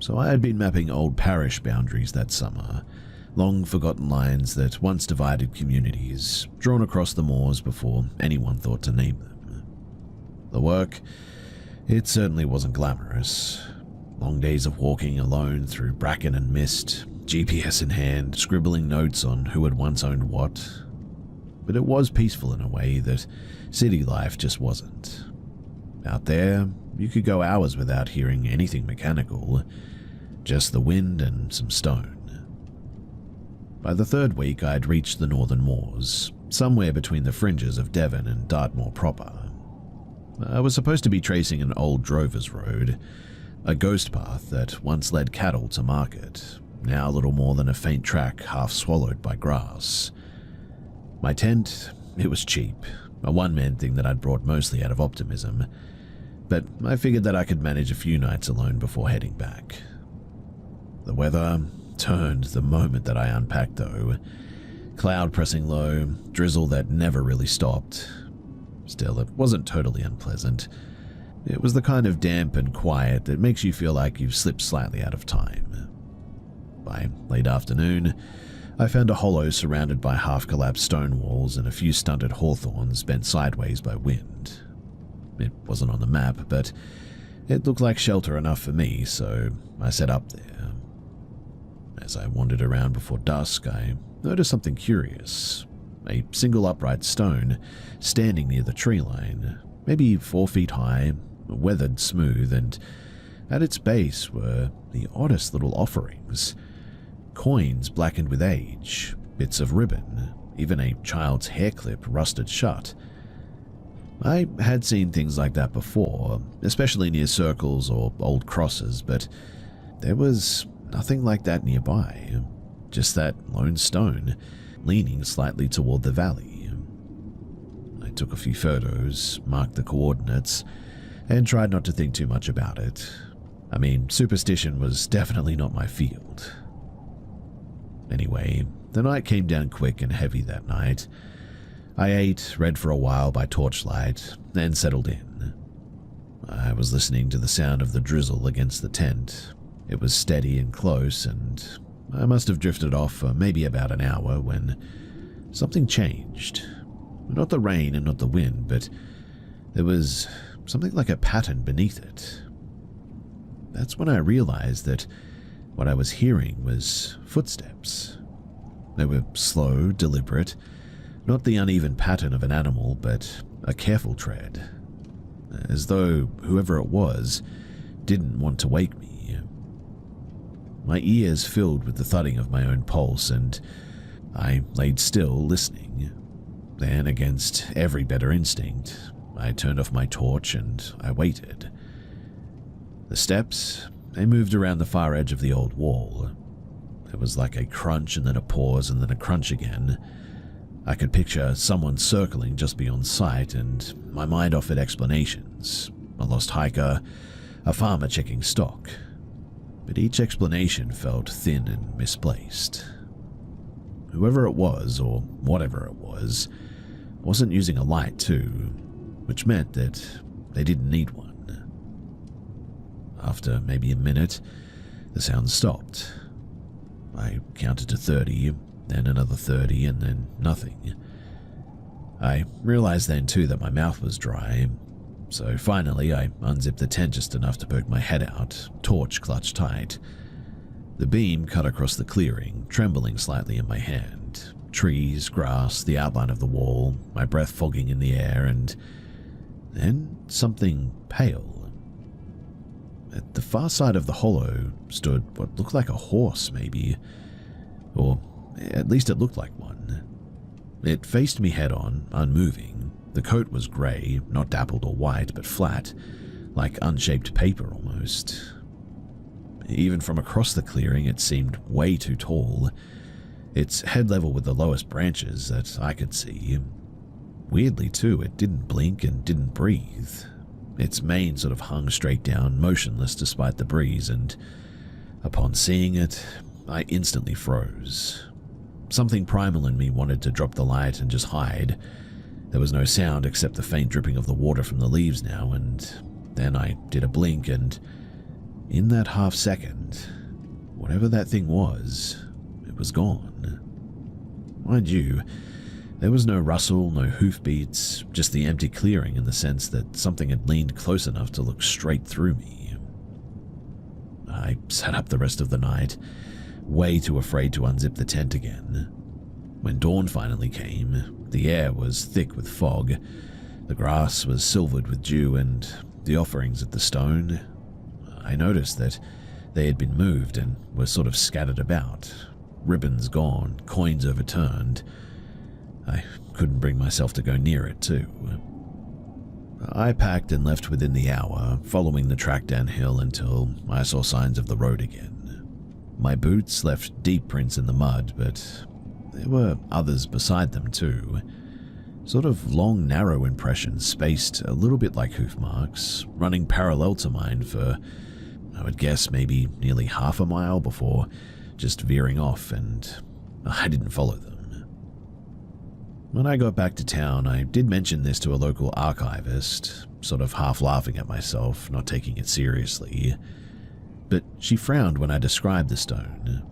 so I had been mapping old parish boundaries that summer, long-forgotten lines that once divided communities, drawn across the moors before anyone thought to name them. The work, it certainly wasn't glamorous. Long days of walking alone through bracken and mist, GPS in hand, scribbling notes on who had once owned what. But it was peaceful in a way that city life just wasn't. Out there, you could go hours without hearing anything mechanical, just the wind and some stone. By the third week, I'd reached the northern moors, somewhere between the fringes of Devon and Dartmoor proper. I was supposed to be tracing an old drover's road, a ghost path that once led cattle to market, now little more than a faint track half swallowed by grass. My tent, it was cheap, a one-man thing that I'd brought mostly out of optimism, but I figured that I could manage a few nights alone before heading back. The weather turned the moment that I unpacked though. Cloud pressing low, drizzle that never really stopped. Still, it wasn't totally unpleasant. It was the kind of damp and quiet that makes you feel like you've slipped slightly out of time. By late afternoon, I found a hollow surrounded by half-collapsed stone walls and a few stunted hawthorns bent sideways by wind. It wasn't on the map, but it looked like shelter enough for me, so I set up there. As I wandered around before dusk, I noticed something curious. A single upright stone standing near the tree line, maybe 4 feet high, weathered smooth, and at its base were the oddest little offerings. Coins blackened with age, bits of ribbon, even a child's hair clip rusted shut. I had seen things like that before, especially near circles or old crosses, but there was nothing like that nearby, just that lone stone, leaning slightly toward the valley. I took a few photos, marked the coordinates, and tried not to think too much about it. I mean, superstition was definitely not my field. Anyway, the night came down quick and heavy that night. I ate, read for a while by torchlight, then settled in. I was listening to the sound of the drizzle against the tent. It was steady and close, and I must have drifted off for maybe about an hour when something changed. Not the rain and not the wind, but there was something like a pattern beneath it. That's when I realized that what I was hearing was footsteps. They were slow, deliberate, not the uneven pattern of an animal, but a careful tread, as though whoever it was didn't want to wake me. My ears filled with the thudding of my own pulse, and I laid still, listening. Then, against every better instinct, I turned off my torch and I waited. The steps, they moved around the far edge of the old wall. There was like a crunch and then a pause and then a crunch again. I could picture someone circling just beyond sight, and my mind offered explanations. A lost hiker, a farmer checking stock. But each explanation felt thin and misplaced. Whoever it was, or whatever it was, wasn't using a light too, which meant that they didn't need one. After maybe a minute, the sound stopped. I counted to 30, then another 30, and then nothing. I realized then too that my mouth was dry, so finally I unzipped the tent just enough to poke my head out, torch clutched tight. The beam cut across the clearing, trembling slightly in my hand. Trees, grass, the outline of the wall, my breath fogging in the air, and then something pale. At the far side of the hollow stood what looked like a horse, maybe, or at least it looked like one. It faced me head-on, unmoving. The coat was grey, not dappled or white, but flat, like unshaped paper almost. Even from across the clearing, it seemed way too tall, its head level with the lowest branches that I could see. Weirdly, too, it didn't blink and didn't breathe. Its mane sort of hung straight down, motionless despite the breeze, and upon seeing it, I instantly froze. Something primal in me wanted to drop the light and just hide. There was no sound except the faint dripping of the water from the leaves now, and then I did a blink and In that half second, whatever that thing was, it was gone. Mind you, there was no rustle, no hoofbeats, just the empty clearing in the sense that something had leaned close enough to look straight through me. I sat up the rest of the night, way too afraid to unzip the tent again. When dawn finally came, the air was thick with fog, the grass was silvered with dew, and the offerings at the stone, I noticed that they had been moved and were sort of scattered about, ribbons gone, coins overturned. I couldn't bring myself to go near it, too. I packed and left within the hour, following the track downhill until I saw signs of the road again. My boots left deep prints in the mud, but there were others beside them, too. Sort of long, narrow impressions spaced a little bit like hoof marks, running parallel to mine for, I would guess, maybe nearly half a mile before just veering off, and I didn't follow them. When I got back to town, I did mention this to a local archivist, sort of half laughing at myself, not taking it seriously. But she frowned when I described the stone,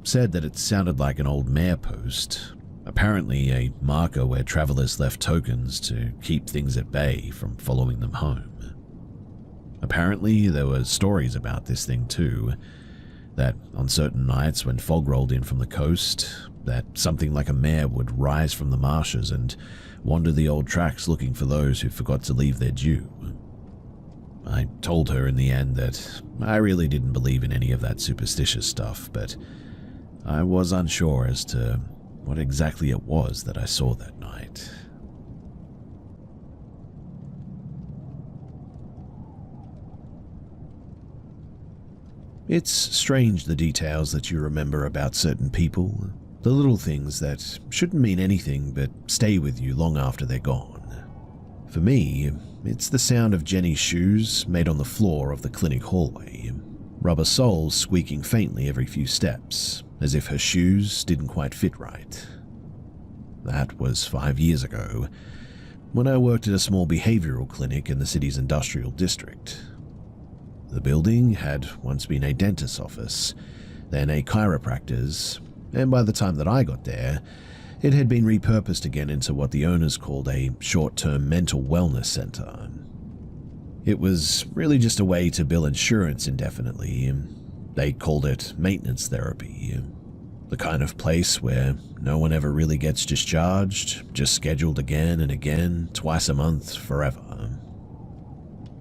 said that it sounded like an old mayor post, apparently a marker where travelers left tokens to keep things at bay from following them home. Apparently, there were stories about this thing too, that on certain nights when fog rolled in from the coast, that something like a mare would rise from the marshes and wander the old tracks looking for those who forgot to leave their due. I told her in the end that I really didn't believe in any of that superstitious stuff, but I was unsure as to what exactly it was that I saw that night. It's strange the details that you remember about certain people, the little things that shouldn't mean anything but stay with you long after they're gone. For me, it's the sound of Jenny's shoes made on the floor of the clinic hallway, rubber soles squeaking faintly every few steps, as if her shoes didn't quite fit right. That was 5 years ago, when I worked at a small behavioral clinic in the city's industrial district. The building had once been a dentist's office, then a chiropractor's, and by the time that I got there, it had been repurposed again into what the owners called a short-term mental wellness center. It was really just a way to bill insurance indefinitely. They called it maintenance therapy, the kind of place where no one ever really gets discharged, just scheduled again and again, twice a month, forever.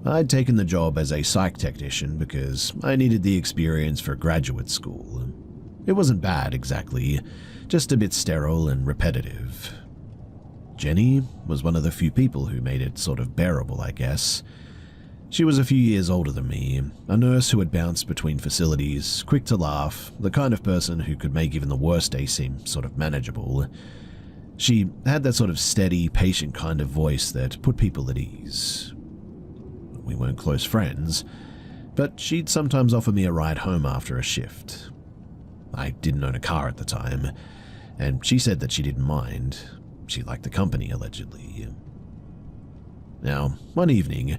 I'd taken the job as a psych technician because I needed the experience for graduate school. It wasn't bad exactly, just a bit sterile and repetitive. Jenny was one of the few people who made it sort of bearable, I guess. She was a few years older than me, a nurse who had bounced between facilities, quick to laugh, the kind of person who could make even the worst day seem sort of manageable. She had that sort of steady, patient kind of voice that put people at ease. We weren't close friends, but she'd sometimes offer me a ride home after a shift. I didn't own a car at the time, and she said that she didn't mind. She liked the company, allegedly. Now, one evening,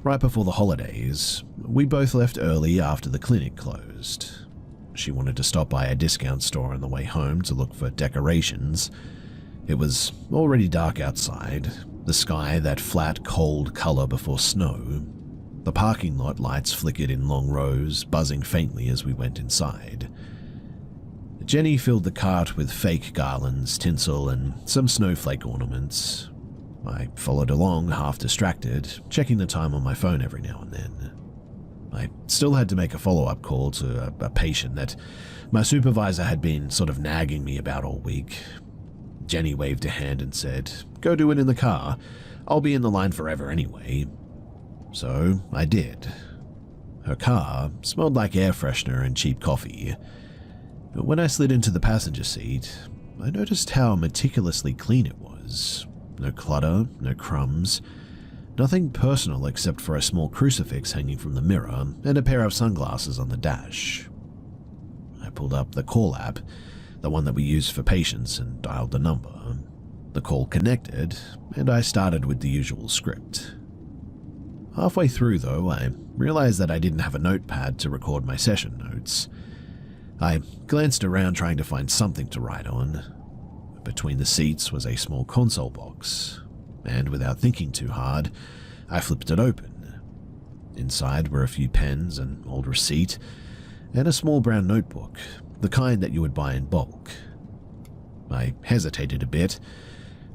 right before the holidays, we both left early after the clinic closed. She wanted to stop by a discount store on the way home to look for decorations. It was already dark outside, the sky that flat, cold color before snow. The parking lot lights flickered in long rows, buzzing faintly as we went inside. Jenny filled the cart with fake garlands, tinsel, and some snowflake ornaments. I followed along, half distracted, checking the time on my phone every now and then. I still had to make a follow-up call to a patient that my supervisor had been sort of nagging me about all week. Jenny waved a hand and said, "Go do it in the car. I'll be in the line forever anyway." So I did. Her car smelled like air freshener and cheap coffee. But when I slid into the passenger seat, I noticed how meticulously clean it was. No clutter, no crumbs, nothing personal except for a small crucifix hanging from the mirror and a pair of sunglasses on the dash. I pulled up the call app, the one that we use for patients, and dialed the number. The call connected, and I started with the usual script. Halfway through, though, I realized that I didn't have a notepad to record my session notes. I glanced around trying to find something to write on. Between the seats was a small console box, and without thinking too hard, I flipped it open. Inside were a few pens, an old receipt, and a small brown notebook, the kind that you would buy in bulk. I hesitated a bit.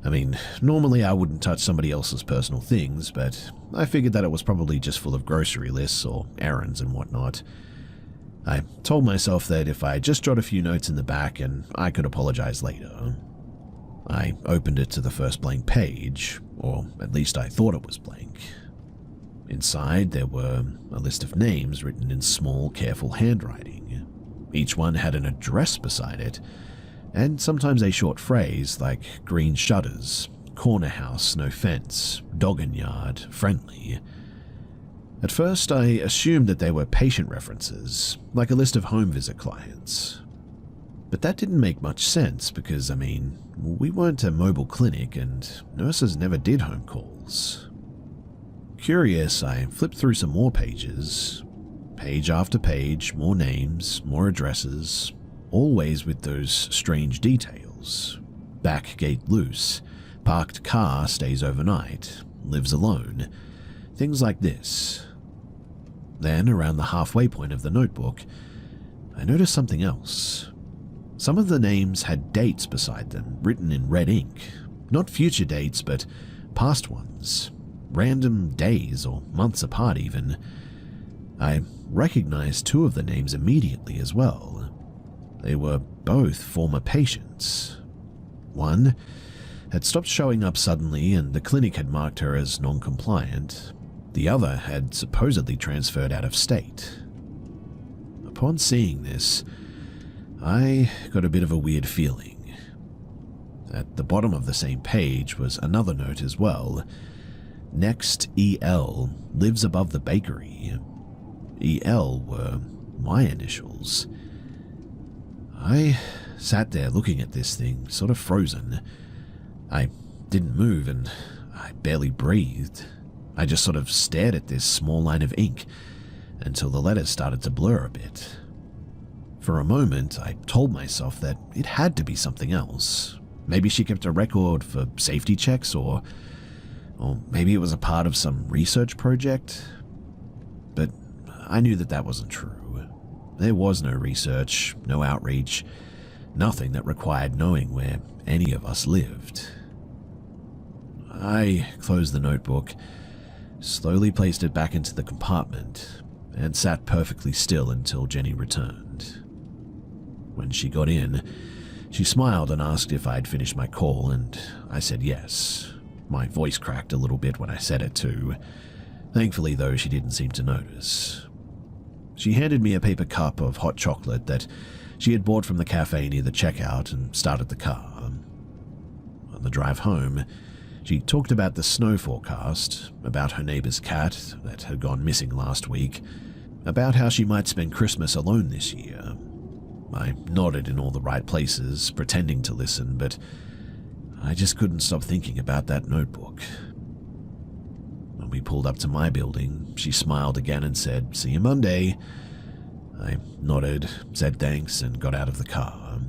I mean, normally I wouldn't touch somebody else's personal things, but I figured that it was probably just full of grocery lists or errands and whatnot. I told myself that if I just jot a few notes in the back and I could apologize later. I opened it to the first blank page, or at least I thought it was blank. Inside there were a list of names written in small, careful handwriting. Each one had an address beside it, and sometimes a short phrase like green shutters, corner house, no fence, doggin yard, friendly. At first, I assumed that they were patient references, like a list of home visit clients. But that didn't make much sense because, we weren't a mobile clinic and nurses never did home calls. Curious, I flipped through some more pages. Page after page, more names, more addresses, always with those strange details. Back gate loose, parked car stays overnight, lives alone, things like this. Then, around the halfway point of the notebook, I noticed something else. Some of the names had dates beside them, written in red ink. Not future dates, but past ones. Random days or months apart even. I recognized two of the names immediately as well. They were both former patients. One had stopped showing up suddenly and the clinic had marked her as non-compliant. The other had supposedly transferred out of state. Upon seeing this, I got a bit of a weird feeling. At the bottom of the same page was another note as well. Next EL lives above the bakery. EL were my initials. I sat there looking at this thing, sort of frozen. I didn't move and I barely breathed. I just sort of stared at this small line of ink until the letters started to blur a bit. For a moment, I told myself that it had to be something else. Maybe she kept a record for safety checks, or maybe it was a part of some research project. But I knew that that wasn't true. There was no research, no outreach, nothing that required knowing where any of us lived. I closed the notebook, slowly placed it back into the compartment, and sat perfectly still until Jenny returned. When she got in, she smiled and asked if I'd finished my call, and I said yes. My voice cracked a little bit when I said it too. Thankfully, though, she didn't seem to notice. She handed me a paper cup of hot chocolate that she had bought from the cafe near the checkout and started the car. On the drive home, she talked about the snow forecast, about her neighbor's cat that had gone missing last week, about how she might spend Christmas alone this year. I nodded in all the right places, pretending to listen, but I just couldn't stop thinking about that notebook. When we pulled up to my building, she smiled again and said, "See you Monday." I nodded, said thanks, and got out of the car.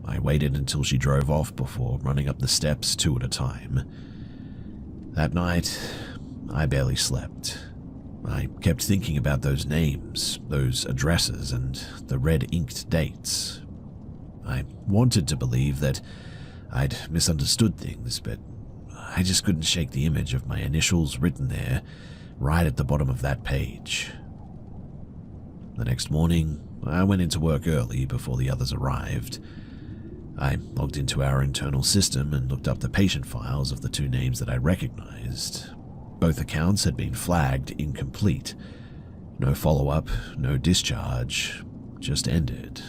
I waited until she drove off before running up the steps 2 at a time. That night, I barely slept. I kept thinking about those names, those addresses, and the red-inked dates. I wanted to believe that I'd misunderstood things, but I just couldn't shake the image of my initials written there, right at the bottom of that page. The next morning, I went into work early before the others arrived. I logged into our internal system and looked up the patient files of the 2 names that I recognized. Both accounts had been flagged incomplete. No follow-up, no discharge, just ended.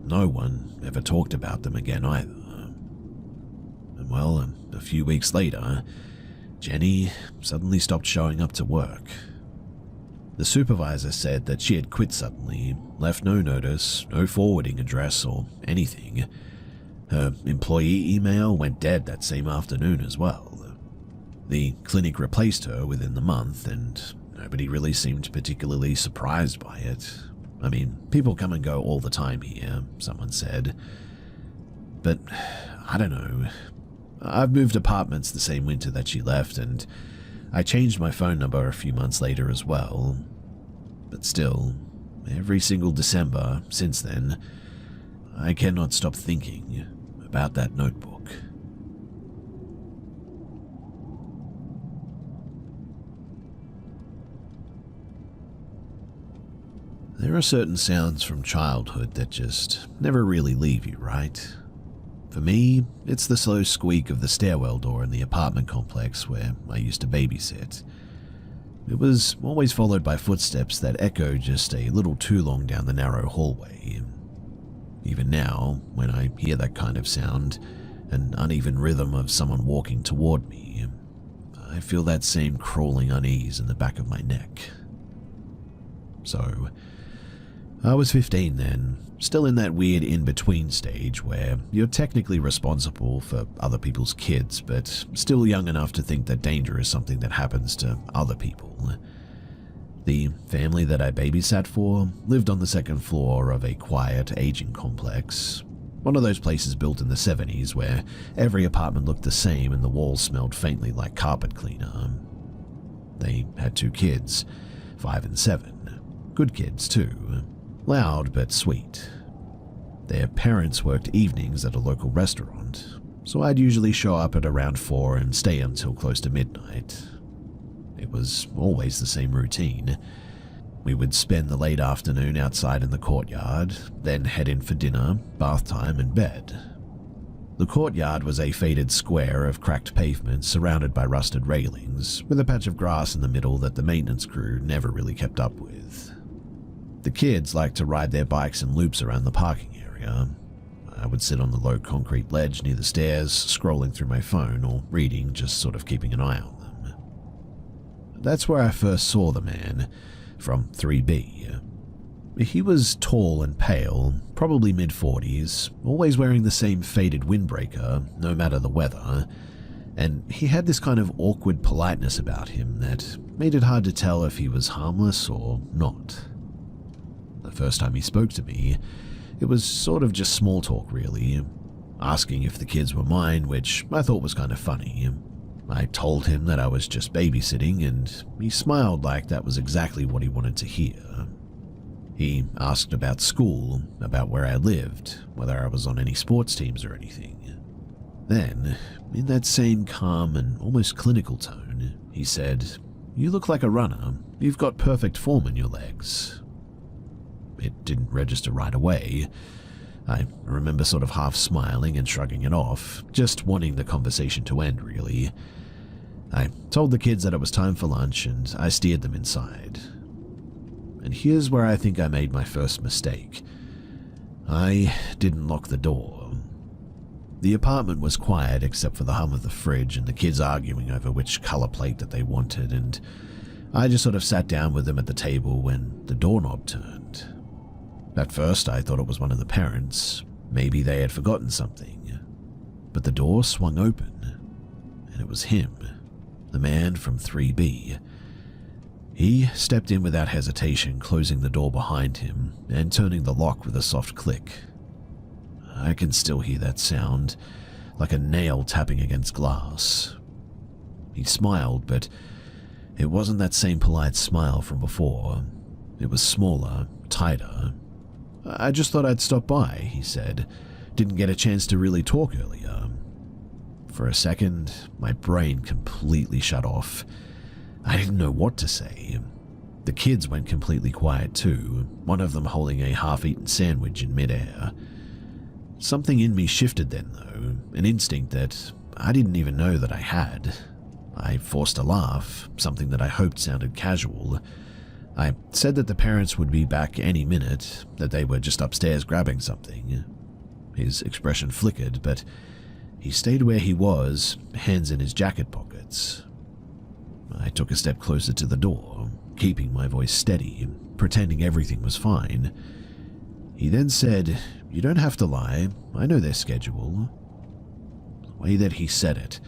No one ever talked about them again either. And well, a few weeks later, Jenny suddenly stopped showing up to work. The supervisor said that she had quit suddenly, left no notice, no forwarding address or anything. Her employee email went dead that same afternoon as well. The clinic replaced her within the month, and nobody really seemed particularly surprised by it. I mean, people come and go all the time here, someone said. But, I don't know. I've moved apartments the same winter that she left, and I changed my phone number a few months later as well. But still, every single December since then, I cannot stop thinking about that notebook. There are certain sounds from childhood that just never really leave you, right? For me, it's the slow squeak of the stairwell door in the apartment complex where I used to babysit. It was always followed by footsteps that echoed just a little too long down the narrow hallway. Even now, when I hear that kind of sound, an uneven rhythm of someone walking toward me, I feel that same crawling unease in the back of my neck. So, I was 15 then, still in that weird in-between stage where you're technically responsible for other people's kids, but still young enough to think that danger is something that happens to other people. The family that I babysat for lived on the second floor of a quiet, aging complex. One of those places built in the 70s where every apartment looked the same and the walls smelled faintly like carpet cleaner. They had 2 kids, 5 and 7. Good kids too. Loud but sweet. Their parents worked evenings at a local restaurant, so I'd usually show up at around 4 and stay until close to midnight. It was always the same routine. We would spend the late afternoon outside in the courtyard, then head in for dinner, bath time, and bed. The courtyard was a faded square of cracked pavement surrounded by rusted railings, with a patch of grass in the middle that the maintenance crew never really kept up with. The kids liked to ride their bikes in loops around the parking area. I would sit on the low concrete ledge near the stairs, scrolling through my phone or reading, just sort of keeping an eye on them. That's where I first saw the man, from 3B. He was tall and pale, probably mid-40s, always wearing the same faded windbreaker, no matter the weather, and he had this kind of awkward politeness about him that made it hard to tell if he was harmless or not. The first time he spoke to me, it was sort of just small talk really, asking if the kids were mine, which I thought was kind of funny. I told him that I was just babysitting, and he smiled like that was exactly what he wanted to hear. He asked about school, about where I lived, whether I was on any sports teams or anything. Then, in that same calm and almost clinical tone, he said, "You look like a runner. You've got perfect form in your legs." It didn't register right away. I remember sort of half smiling and shrugging it off, just wanting the conversation to end, really. I told the kids that it was time for lunch, and I steered them inside. And here's where I think I made my first mistake. I didn't lock the door. The apartment was quiet except for the hum of the fridge and the kids arguing over which color plate that they wanted, and I just sort of sat down with them at the table when the doorknob turned. At first, I thought it was one of the parents. Maybe they had forgotten something. But the door swung open, and it was him, the man from 3B. He stepped in without hesitation, closing the door behind him and turning the lock with a soft click. I can still hear that sound, like a nail tapping against glass. He smiled, but it wasn't that same polite smile from before. It was smaller, tighter. "I just thought I'd stop by," he said. "Didn't get a chance to really talk earlier." For a second, my brain completely shut off. I didn't know what to say. The kids went completely quiet too, one of them holding a half-eaten sandwich in midair. Something in me shifted then, though, an instinct that I didn't even know that I had. I forced a laugh, something that I hoped sounded casual. I said that the parents would be back any minute, that they were just upstairs grabbing something. His expression flickered, but he stayed where he was, hands in his jacket pockets. I took a step closer to the door, keeping my voice steady, pretending everything was fine. He then said, "You don't have to lie, I know their schedule." The way that he said it,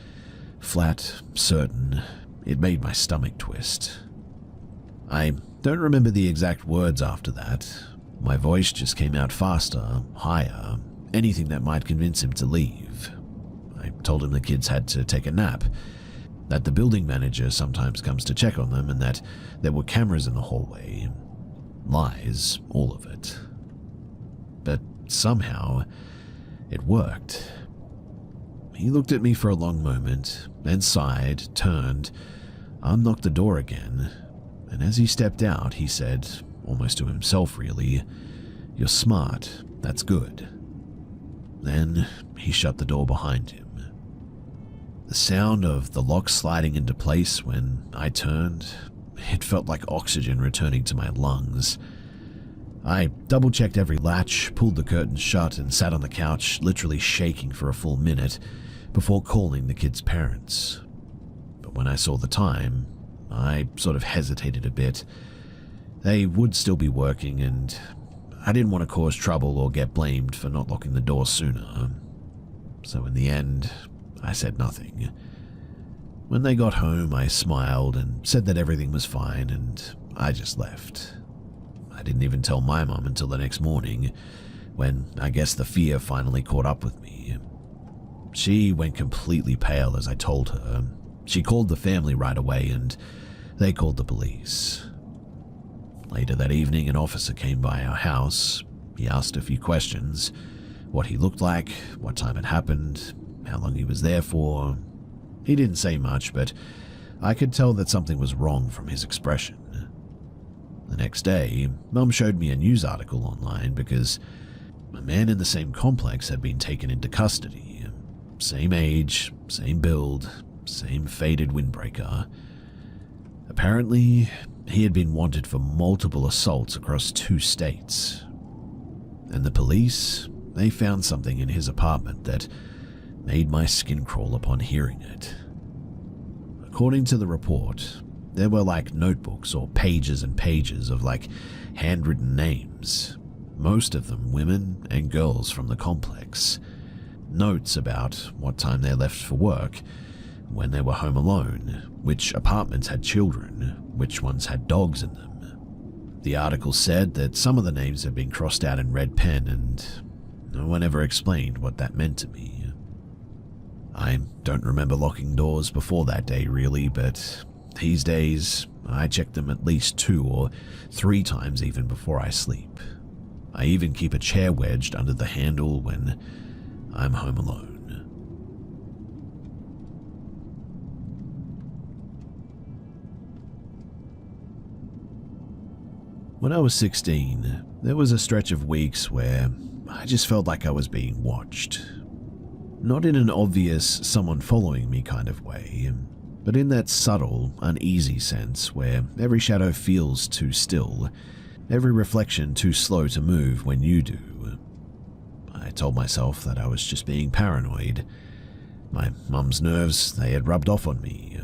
flat, certain. It made my stomach twist. I don't remember the exact words after that. My voice just came out faster, higher, anything that might convince him to leave. I told him the kids had to take a nap, that the building manager sometimes comes to check on them, and that there were cameras in the hallway. Lies, all of it. But somehow, it worked. He looked at me for a long moment, then sighed, turned, unlocked the door again, and as he stepped out, he said, almost to himself really, "You're smart, that's good." Then he shut the door behind him. The sound of the lock sliding into place when I turned, it felt like oxygen returning to my lungs. I double-checked every latch, pulled the curtains shut, and sat on the couch, literally shaking for a full minute, before calling the kids' parents. But when I saw the time, I sort of hesitated a bit. They would still be working, and I didn't want to cause trouble or get blamed for not locking the door sooner. So in the end, I said nothing. When they got home, I smiled and said that everything was fine, and I just left. I didn't even tell my mum until the next morning, when I guess the fear finally caught up with me. She went completely pale as I told her. She called the family right away, and they called the police. Later that evening, an officer came by our house. He asked a few questions: what he looked like, what time it happened, how long he was there for. He didn't say much, but I could tell that something was wrong from his expression. The next day, Mum showed me a news article online because a man in the same complex had been taken into custody. Same age, same build, same faded windbreaker. Apparently, he had been wanted for multiple assaults across 2 states. And the police, they found something in his apartment that made my skin crawl upon hearing it. According to the report, there were like notebooks or pages and pages of like handwritten names, most of them women and girls from the complex. Notes about what time they left for work, when they were home alone, which apartments had children, which ones had dogs in them. The article said that some of the names had been crossed out in red pen, and no one ever explained what that meant to me. I don't remember locking doors before that day really, but these days I check them at least 2 or 3 times even before I sleep. I even keep a chair wedged under the handle when I'm home alone. When I was 16, there was a stretch of weeks where I just felt like I was being watched. Not in an obvious someone following me kind of way, but in that subtle, uneasy sense where every shadow feels too still, every reflection too slow to move when you do. I told myself that I was just being paranoid. My mum's nerves, they had rubbed off on me.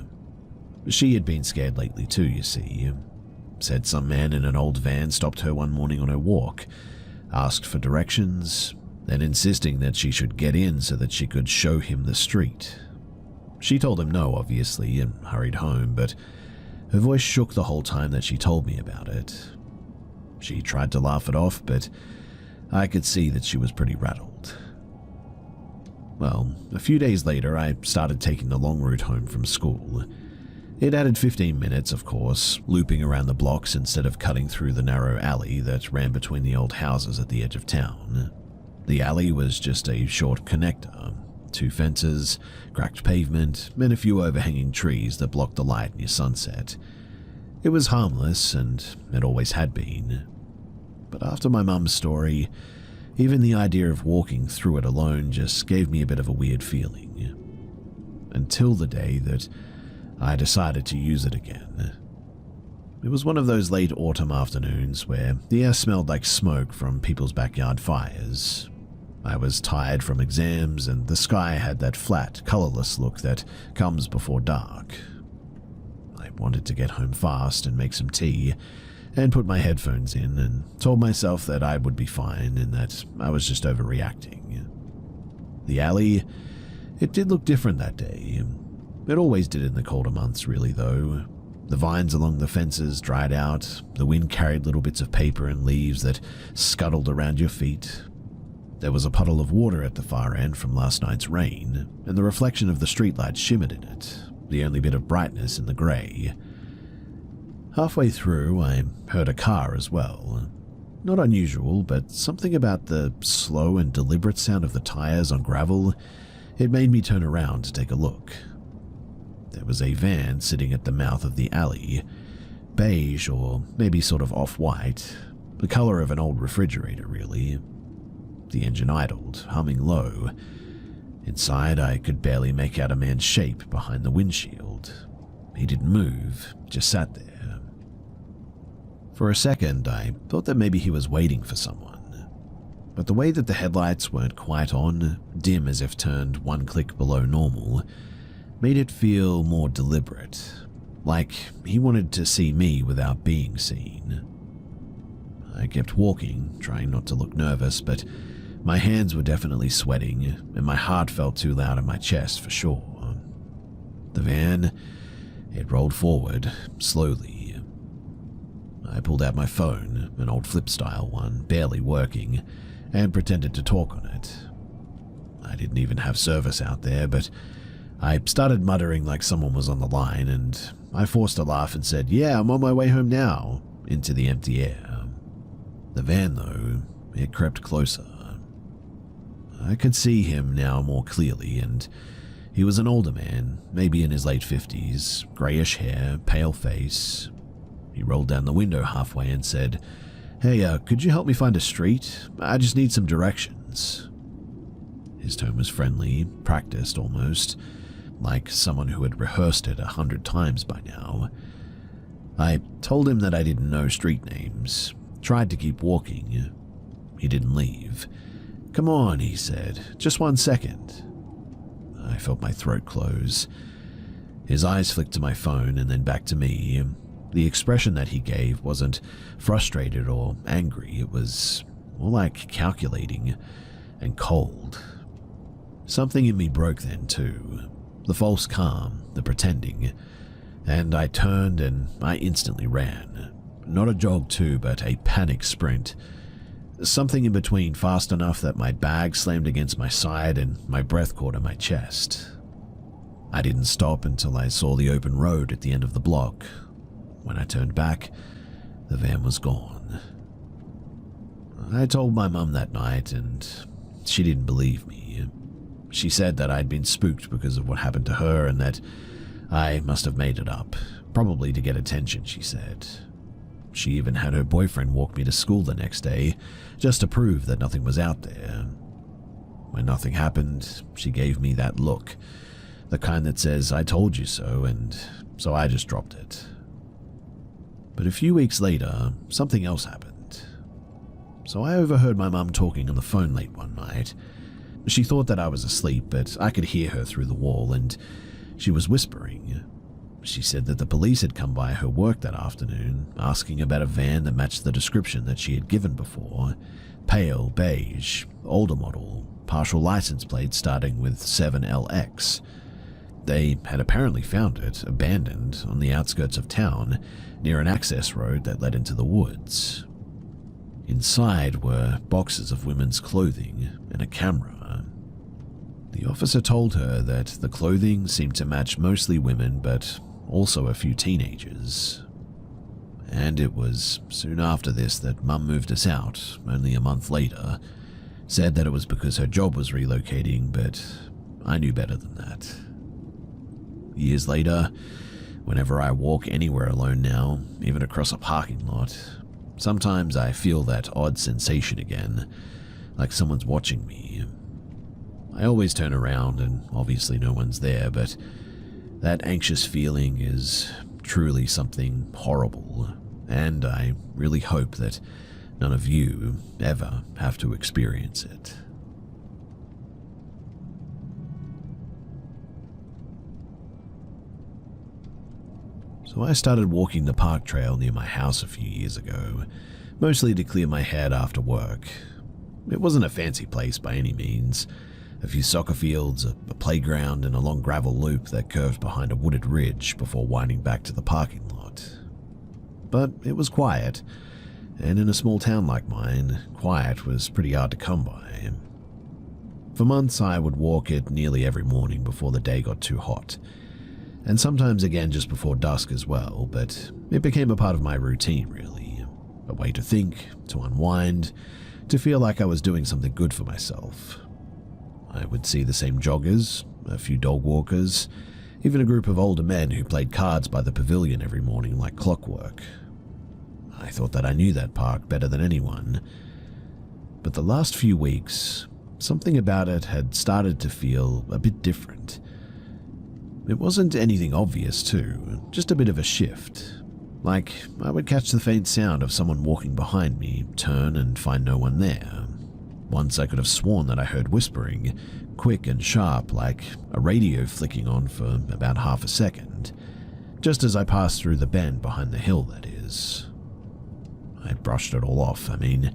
She had been scared lately too, you see. Said some man in an old van stopped her one morning on her walk, asked for directions, then insisting that she should get in so that she could show him the street. She told him no, obviously, and hurried home, but her voice shook the whole time that she told me about it. She tried to laugh it off, but I could see that she was pretty rattled. Well, a few days later, I started taking the long route home from school. It added 15 minutes, of course, looping around the blocks instead of cutting through the narrow alley that ran between the old houses at the edge of town. The alley was just a short connector, 2 fences, cracked pavement, and a few overhanging trees that blocked the light near sunset. It was harmless, and it always had been. But after my mum's story, even the idea of walking through it alone just gave me a bit of a weird feeling. Until the day that I decided to use it again. It was one of those late autumn afternoons where the air smelled like smoke from people's backyard fires. I was tired from exams, and the sky had that flat, colorless look that comes before dark. I wanted to get home fast and make some tea, and put my headphones in, and told myself that I would be fine and that I was just overreacting. The alley, it did look different that day. It always did in the colder months, really, though. The vines along the fences dried out, the wind carried little bits of paper and leaves that scuttled around your feet. There was a puddle of water at the far end from last night's rain, and the reflection of the streetlight shimmered in it, the only bit of brightness in the grey. Halfway through, I heard a car as well. Not unusual, but something about the slow and deliberate sound of the tires on gravel, it made me turn around to take a look. There was a van sitting at the mouth of the alley, beige or maybe sort of off-white, the color of an old refrigerator, really. The engine idled, humming low. Inside, I could barely make out a man's shape behind the windshield. He didn't move, just sat there. For a second, I thought that maybe he was waiting for someone. But the way that the headlights weren't quite on, dim as if turned one click below normal, made it feel more deliberate, like he wanted to see me without being seen. I kept walking, trying not to look nervous, but my hands were definitely sweating, and my heart felt too loud in my chest for sure. The van, it rolled forward, slowly. I pulled out my phone, an old flip-style one, barely working, and pretended to talk on it. I didn't even have service out there, but I started muttering like someone was on the line, and I forced a laugh and said, "Yeah, I'm on my way home now," into the empty air. The van, though, it crept closer. I could see him now more clearly, and he was an older man, maybe in his late 50s, greyish hair, pale face. He rolled down the window halfway and said, "Hey, could you help me find a street? I just need some directions." His tone was friendly, practiced almost, like someone who had rehearsed it 100 times by now. I told him that I didn't know street names, tried to keep walking. He didn't leave. "Come on," he said, "just 1 second." I felt my throat close. His eyes flicked to my phone and then back to me. The expression that he gave wasn't frustrated or angry, it was more like calculating and cold. Something in me broke then too, the false calm, the pretending, and I turned and I instantly ran. Not a jog too, but a panic sprint. Something in between, fast enough that my bag slammed against my side and my breath caught in my chest. I didn't stop until I saw the open road at the end of the block. When I turned back, the van was gone. I told my mum that night, and she didn't believe me. She said that I'd been spooked because of what happened to her and that I must have made it up, probably to get attention, she said. She even had her boyfriend walk me to school the next day, just to prove that nothing was out there. When nothing happened, she gave me that look, the kind that says, "I told you so," and so I just dropped it. But a few weeks later, something else happened. So I overheard my mum talking on the phone late one night. She thought that I was asleep, but I could hear her through the wall, and she was whispering. She said that the police had come by her work that afternoon, asking about a van that matched the description that she had given before. Pale, beige, older model, partial license plate starting with 7LX. They had apparently found it, abandoned, on the outskirts of town, near an access road that led into the woods. Inside were boxes of women's clothing and a camera. The officer told her that the clothing seemed to match mostly women, but also a few teenagers. And it was soon after this that Mum moved us out, only a month later. Said that it was because her job was relocating, but I knew better than that. Years later, whenever I walk anywhere alone now, even across a parking lot, sometimes I feel that odd sensation again, like someone's watching me. I always turn around and obviously no one's there, but that anxious feeling is truly something horrible, and I really hope that none of you ever have to experience it. So I started walking the park trail near my house a few years ago, mostly to clear my head after work. It wasn't a fancy place by any means. A few soccer fields, a playground, and a long gravel loop that curved behind a wooded ridge before winding back to the parking lot. But it was quiet, and in a small town like mine, quiet was pretty hard to come by. For months, I would walk it nearly every morning before the day got too hot, and sometimes again just before dusk as well, but it became a part of my routine, really. A way to think, to unwind, to feel like I was doing something good for myself. I would see the same joggers, a few dog walkers, even a group of older men who played cards by the pavilion every morning like clockwork. I thought that I knew that park better than anyone, but the last few weeks, something about it had started to feel a bit different. It wasn't anything obvious too, just a bit of a shift. Like, I would catch the faint sound of someone walking behind me, turn and find no one there. Once I could have sworn that I heard whispering, quick and sharp like a radio flicking on for about half a second, just as I passed through the bend behind the hill, that is. I brushed it all off. I mean,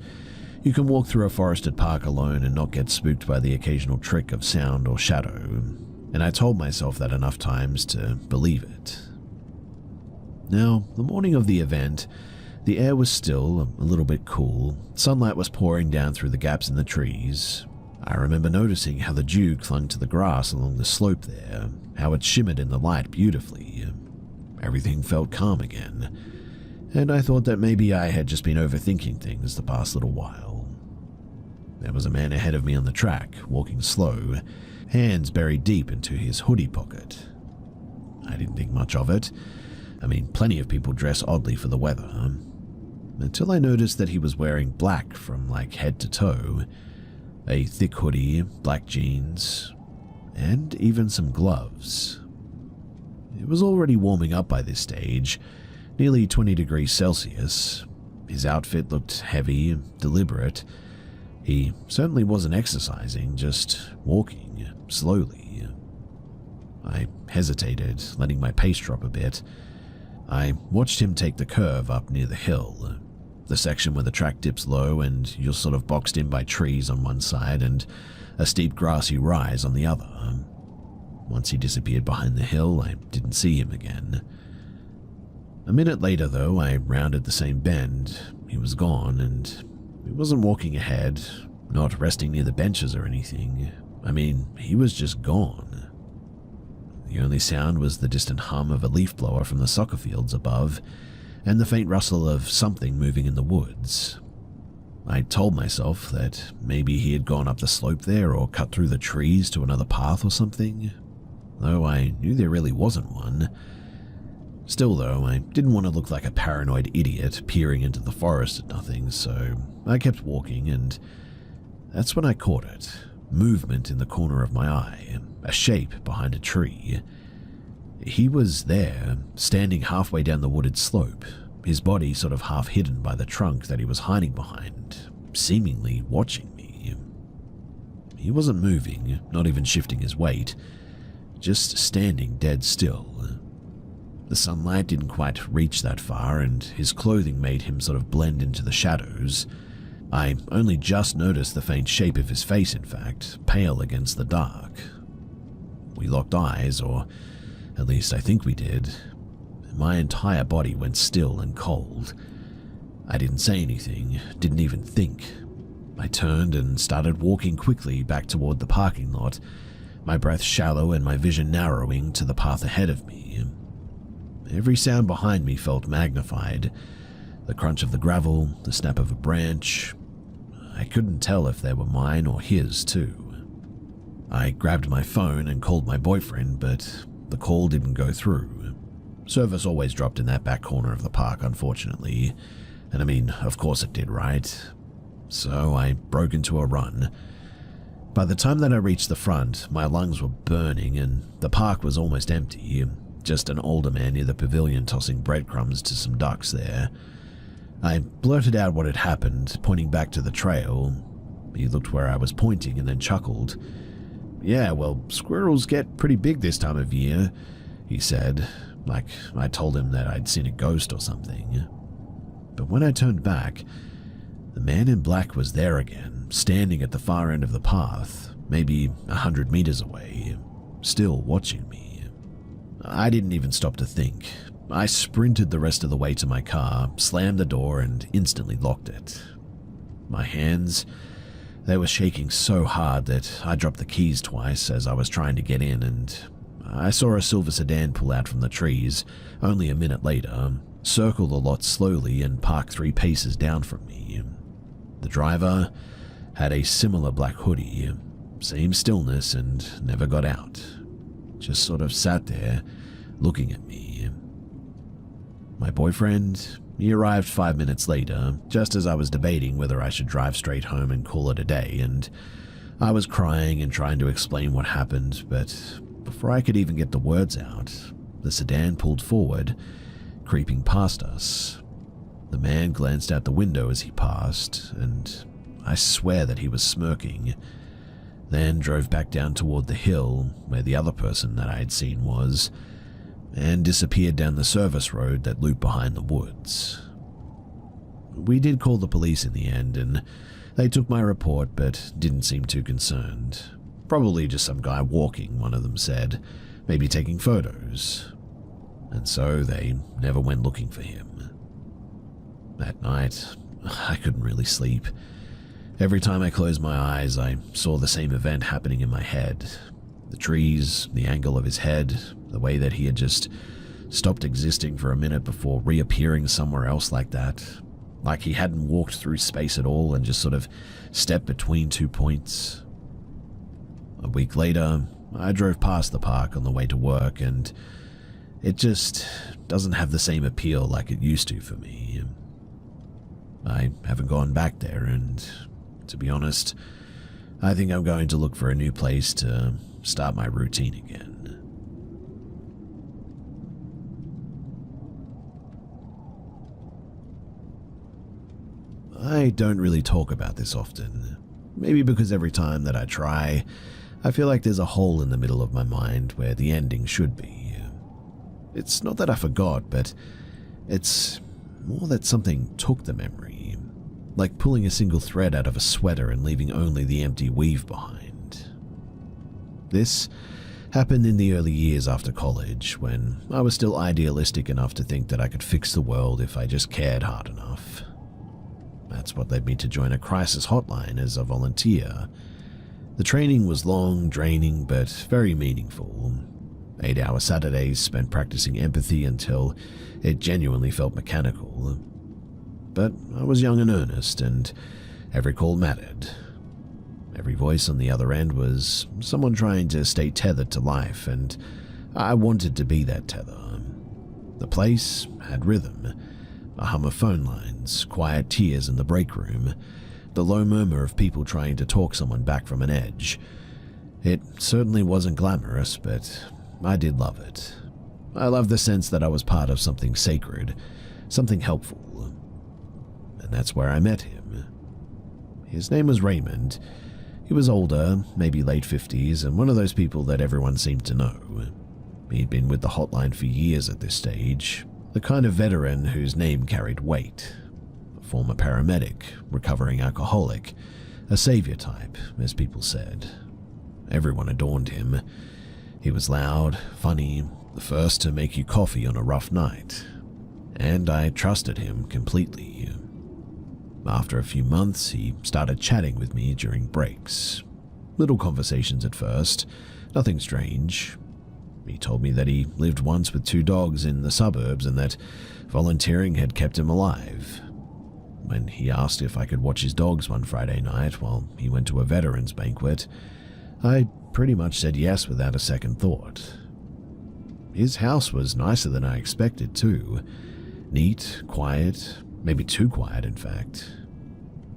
you can walk through a forested park alone and not get spooked by the occasional trick of sound or shadow, and I told myself that enough times to believe it. Now, the morning of the event, the air was still a little bit cool. Sunlight was pouring down through the gaps in the trees. I remember noticing how the dew clung to the grass along the slope there, how it shimmered in the light beautifully. Everything felt calm again, and I thought that maybe I had just been overthinking things the past little while. There was a man ahead of me on the track, walking slow, hands buried deep into his hoodie pocket. I didn't think much of it. I mean, plenty of people dress oddly for the weather. Until I noticed that he was wearing black from like head to toe, a thick hoodie, black jeans, and even some gloves. It was already warming up by this stage, nearly 20 degrees Celsius. His outfit looked heavy, deliberate. He certainly wasn't exercising, just walking, slowly. I hesitated, letting my pace drop a bit. I watched him take the curve up near the hill, the section where the track dips low and you're sort of boxed in by trees on one side and a steep grassy rise on the other. Once he disappeared behind the hill, I didn't see him again. A minute later, though, I rounded the same bend. He was gone, and he wasn't walking ahead, not resting near the benches or anything. I mean, he was just gone. The only sound was the distant hum of a leaf blower from the soccer fields above, and the faint rustle of something moving in the woods. I told myself that maybe he had gone up the slope there or cut through the trees to another path or something, though I knew there really wasn't one. Still, though, I didn't want to look like a paranoid idiot peering into the forest at nothing, so I kept walking, and that's when I caught it. Movement in the corner of my eye, a shape behind a tree. He was there, standing halfway down the wooded slope, his body sort of half hidden by the trunk that he was hiding behind, seemingly watching me. He wasn't moving, not even shifting his weight, just standing dead still. The sunlight didn't quite reach that far, and his clothing made him sort of blend into the shadows. I only just noticed the faint shape of his face, in fact, pale against the dark. We locked eyes, or at least I think we did. My entire body went still and cold. I didn't say anything, didn't even think. I turned and started walking quickly back toward the parking lot, my breath shallow and my vision narrowing to the path ahead of me. Every sound behind me felt magnified. The crunch of the gravel, the snap of a branch. I couldn't tell if they were mine or his, too. I grabbed my phone and called my boyfriend, but the call didn't go through. Service always dropped in that back corner of the park, unfortunately. And I mean, of course it did, right? So I broke into a run. By the time that I reached the front, my lungs were burning and the park was almost empty. Just an older man near the pavilion tossing breadcrumbs to some ducks there. I blurted out what had happened, pointing back to the trail. He looked where I was pointing and then chuckled. "Yeah, well, squirrels get pretty big this time of year," he said, like I told him that I'd seen a ghost or something. But when I turned back, the man in black was there again, standing at the far end of the path, maybe 100 meters away, still watching me. I didn't even stop to think. I sprinted the rest of the way to my car, slammed the door, and instantly locked it. My hands, they were shaking so hard that I dropped the keys twice as I was trying to get in, and I saw a silver sedan pull out from the trees only a minute later, circle the lot slowly, and park 3 paces down from me. The driver had a similar black hoodie, same stillness, and never got out. Just sort of sat there, looking at me. My boyfriend, he arrived 5 minutes later, just as I was debating whether I should drive straight home and call it a day, and I was crying and trying to explain what happened, but before I could even get the words out, the sedan pulled forward, creeping past us. The man glanced out the window as he passed, and I swear that he was smirking, then drove back down toward the hill where the other person that I had seen was, and disappeared down the service road that looped behind the woods. We did call the police in the end, and they took my report but didn't seem too concerned. Probably just some guy walking, one of them said, maybe taking photos. And so they never went looking for him. That night, I couldn't really sleep. Every time I closed my eyes, I saw the same event happening in my head. The trees, the angle of his head, the way that he had just stopped existing for a minute before reappearing somewhere else like that. Like he hadn't walked through space at all and just sort of stepped between 2 points. A week later, I drove past the park on the way to work, and it just doesn't have the same appeal like it used to for me. I haven't gone back there, and to be honest, I think I'm going to look for a new place to start my routine again. I don't really talk about this often, maybe because every time that I try, I feel like there's a hole in the middle of my mind where the ending should be. It's not that I forgot, but it's more that something took the memory, like pulling a single thread out of a sweater and leaving only the empty weave behind. This happened in the early years after college, when I was still idealistic enough to think that I could fix the world if I just cared hard enough. That's what led me to join a crisis hotline as a volunteer. The training was long, draining, but very meaningful. 8-hour Saturdays spent practicing empathy until it genuinely felt mechanical. But I was young and earnest, and every call mattered. Every voice on the other end was someone trying to stay tethered to life, and I wanted to be that tether. The place had rhythm, a hum of phone lines, quiet tears in the break room, the low murmur of people trying to talk someone back from an edge. It certainly wasn't glamorous, but I did love it. I loved the sense that I was part of something sacred, something helpful. And that's where I met him. His name was Raymond. He was older, maybe late 50s, and one of those people that everyone seemed to know. He'd been with the hotline for years at this stage, the kind of veteran whose name carried weight. A former paramedic, recovering alcoholic, a savior type, as people said. Everyone adored him. He was loud, funny, the first to make you coffee on a rough night. And I trusted him completely. After a few months, he started chatting with me during breaks. Little conversations at first, nothing strange. He told me that he lived once with 2 dogs in the suburbs and that volunteering had kept him alive. When he asked if I could watch his dogs one Friday night while he went to a veterans banquet, I pretty much said yes without a second thought. His house was nicer than I expected too. Neat, quiet, maybe too quiet in fact.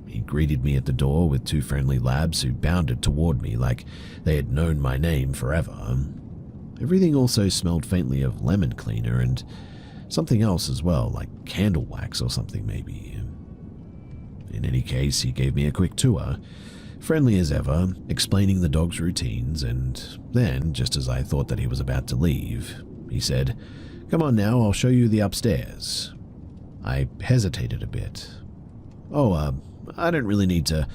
He greeted me at the door with 2 friendly labs who bounded toward me like they had known my name forever. Everything also smelled faintly of lemon cleaner and something else as well, like candle wax or something maybe. In any case, he gave me a quick tour, friendly as ever, explaining the dog's routines, and then, just as I thought that he was about to leave, he said, "Come on now, I'll show you the upstairs." I hesitated a bit. "Oh, I don't really need to..."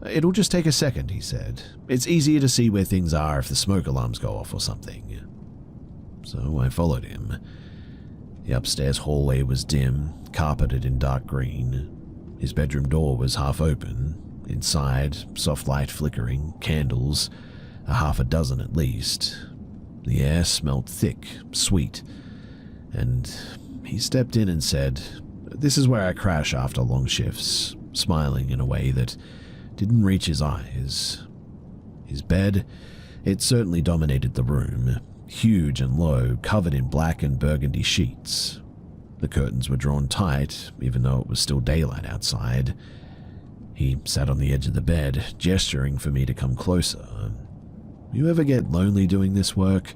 It'll just take a second, he said. It's easier to see where things are if the smoke alarms go off or something. So I followed him. The upstairs hallway was dim, carpeted in dark green. His bedroom door was half open. Inside, soft light flickering, candles, a half a dozen at least. The air smelled thick, sweet, and he stepped in and said, "This is where I crash after long shifts," smiling in a way that didn't reach his eyes. His bed, it certainly dominated the room, huge and low, covered in black and burgundy sheets. The curtains were drawn tight, even though it was still daylight outside. He sat on the edge of the bed, gesturing for me to come closer. "You ever get lonely doing this work?"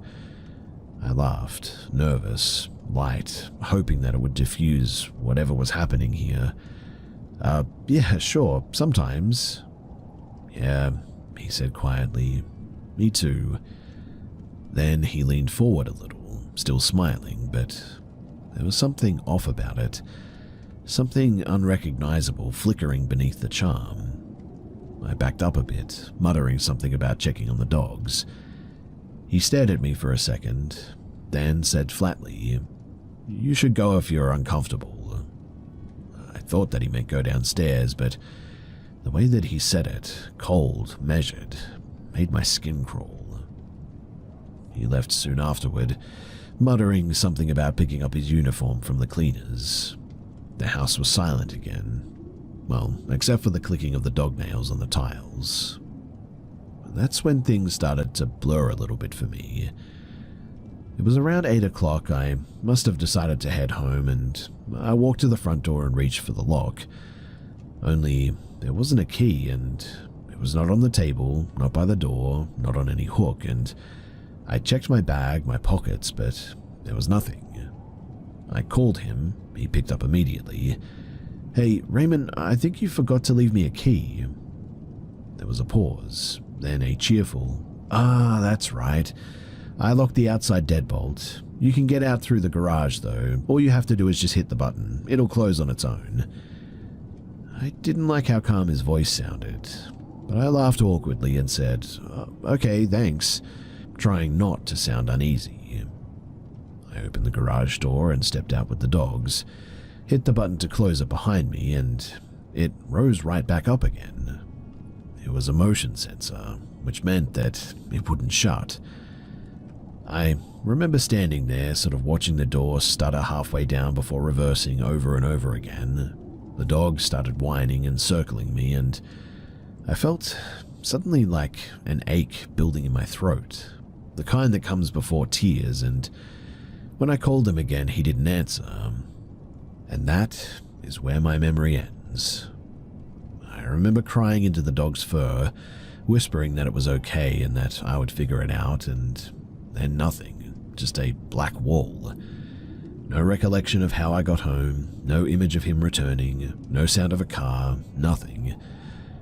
I laughed, nervous, light, hoping that it would diffuse whatever was happening here. Yeah, sure, sometimes." "Yeah," he said quietly. "Me too." Then he leaned forward a little, still smiling, but there was something off about it. Something unrecognizable flickering beneath the charm. I backed up a bit, muttering something about checking on the dogs. He stared at me for a second, then said flatly, "You should go if you're uncomfortable." I thought that he meant go downstairs, but the way that he said it, cold, measured, made my skin crawl. He left soon afterward, muttering something about picking up his uniform from the cleaners. The house was silent again. Well, except for the clicking of the dog nails on the tiles. That's when things started to blur a little bit for me. It was around 8 o'clock. I must have decided to head home, and I walked to the front door and reached for the lock. Only there wasn't a key, and it was not on the table, not by the door, not on any hook, and I checked my bag, my pockets, but there was nothing. I called him. He picked up immediately. "Hey, Raymond, I think you forgot to leave me a key." There was a pause, then a cheerful, that's right. I locked the outside deadbolt. You can get out through the garage, though. All you have to do is just hit the button. It'll close on its own." I didn't like how calm his voice sounded, but I laughed awkwardly and said, "Okay, thanks," trying not to sound uneasy. I opened the garage door and stepped out with the dogs, hit the button to close it behind me, and it rose right back up again. It was a motion sensor, which meant that it wouldn't shut. I remember standing there, sort of watching the door stutter halfway down before reversing over and over again. The dogs started whining and circling me, and I felt suddenly like an ache building in my throat, the kind that comes before tears, and when I called him again, he didn't answer. And that is where my memory ends. I remember crying into the dog's fur, whispering that it was okay and that I would figure it out, and then nothing, just a black wall. No recollection of how I got home, no image of him returning, no sound of a car, nothing.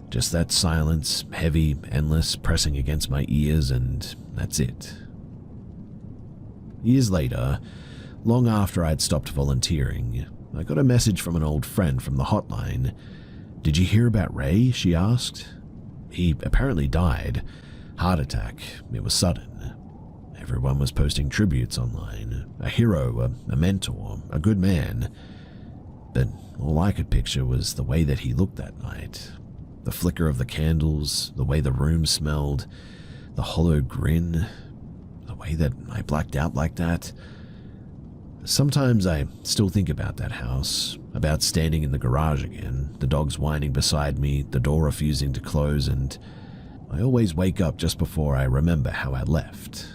Just that silence, heavy, endless, pressing against my ears, and that's it. Years later, long after I'd stopped volunteering, I got a message from an old friend from the hotline. "Did you hear about Ray?" she asked. "He apparently died. Heart attack. It was sudden." Everyone was posting tributes online. A hero, a mentor, a good man. But all I could picture was the way that he looked that night. The flicker of the candles, the way the room smelled, the hollow grin, the way that I blacked out like that. Sometimes I still think about that house, about standing in the garage again, the dogs whining beside me, the door refusing to close, and I always wake up just before I remember how I left.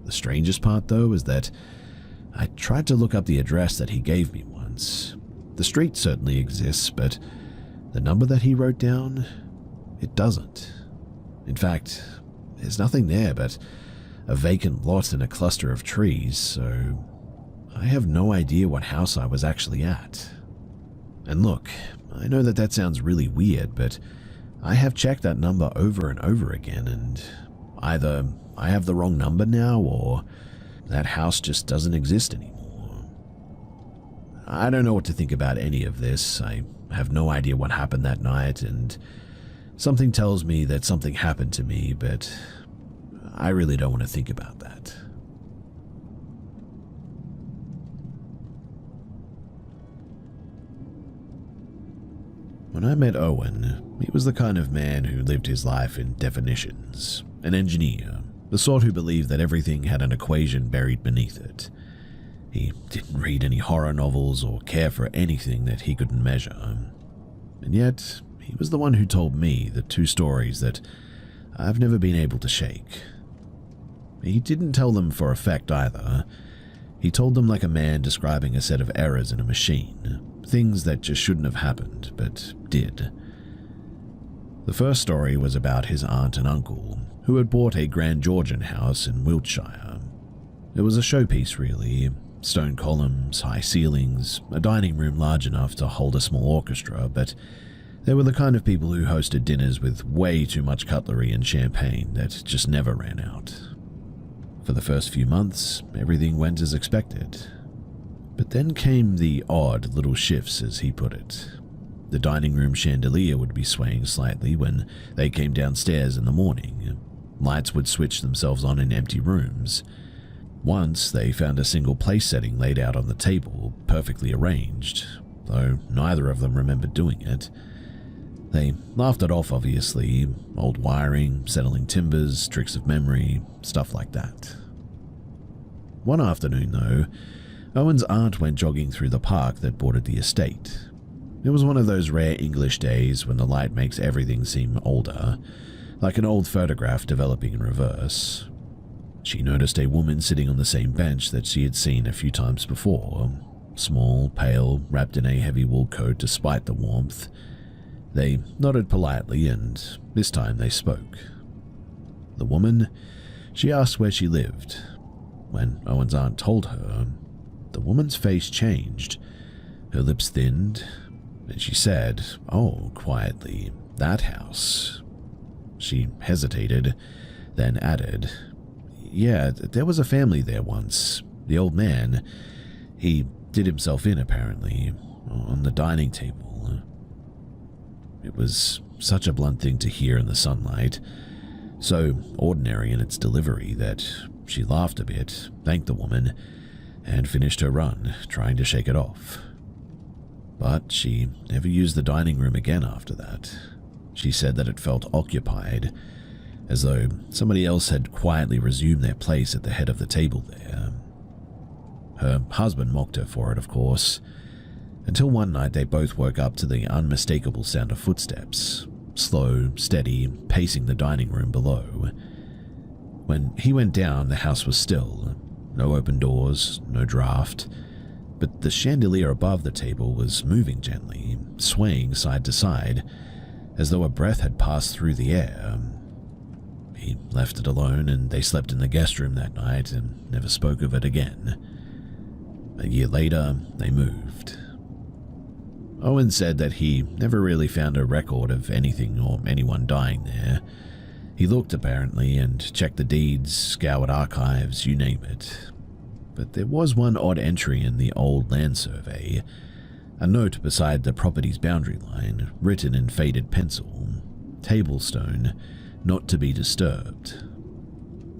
The strangest part, though, is that I tried to look up the address that he gave me once. The street certainly exists, but the number that he wrote down, it doesn't. In fact, there's nothing there but a vacant lot and a cluster of trees, so I have no idea what house I was actually at. And look, I know that that sounds really weird, but I have checked that number over and over again, and either I have the wrong number now, or that house just doesn't exist anymore. I don't know what to think about any of this. I have no idea what happened that night, and Something tells me that something happened to me, but I really don't want to think about that. When I met Owen, he was the kind of man who lived his life in definitions, an engineer, the sort who believed that everything had an equation buried beneath it. He didn't read any horror novels or care for anything that he couldn't measure. And yet, he was the one who told me the two stories that I've never been able to shake. He didn't tell them for effect either. He told them like a man describing a set of errors in a machine. Things that just shouldn't have happened, but did. The first story was about his aunt and uncle, who had bought a Grand Georgian house in Wiltshire. It was a showpiece, really. Stone columns, high ceilings, a dining room large enough to hold a small orchestra, but they were the kind of people who hosted dinners with way too much cutlery and champagne that just never ran out. For the first few months, everything went as expected. But then came the odd little shifts, as he put it. The dining room chandelier would be swaying slightly when they came downstairs in the morning. Lights would switch themselves on in empty rooms. Once, they found a single place setting laid out on the table, perfectly arranged, though neither of them remembered doing it. They laughed it off, obviously. Old wiring, settling timbers, tricks of memory, stuff like that. One afternoon, though, Owen's aunt went jogging through the park that bordered the estate. It was one of those rare English days when the light makes everything seem older, like an old photograph developing in reverse. She noticed a woman sitting on the same bench that she had seen a few times before, small, pale, wrapped in a heavy wool coat despite the warmth. They nodded politely, and this time they spoke. The woman, she asked where she lived. When Owen's aunt told her, the woman's face changed. Her lips thinned, and she said, "Oh," quietly, "that house." She hesitated, then added, "Yeah, there was a family there once. The old man, he did himself in, apparently, on the dining table." It was such a blunt thing to hear in the sunlight, so ordinary in its delivery that she laughed a bit, thanked the woman, and finished her run, trying to shake it off. But she never used the dining room again after that. She said that it felt occupied, as though somebody else had quietly resumed their place at the head of the table there. Her husband mocked her for it, of course, until one night they both woke up to the unmistakable sound of footsteps, slow, steady, pacing the dining room below. When he went down, the house was still. No open doors, no draft, but the chandelier above the table was moving gently, swaying side to side, as though a breath had passed through the air. He left it alone, and they slept in the guest room that night and never spoke of it again. A year later, they moved. Owen said that he never really found a record of anything or anyone dying there. He looked, apparently, and checked the deeds, scoured archives, you name it. But there was one odd entry in the old land survey, a note beside the property's boundary line, written in faded pencil, "Tablestone, not to be disturbed."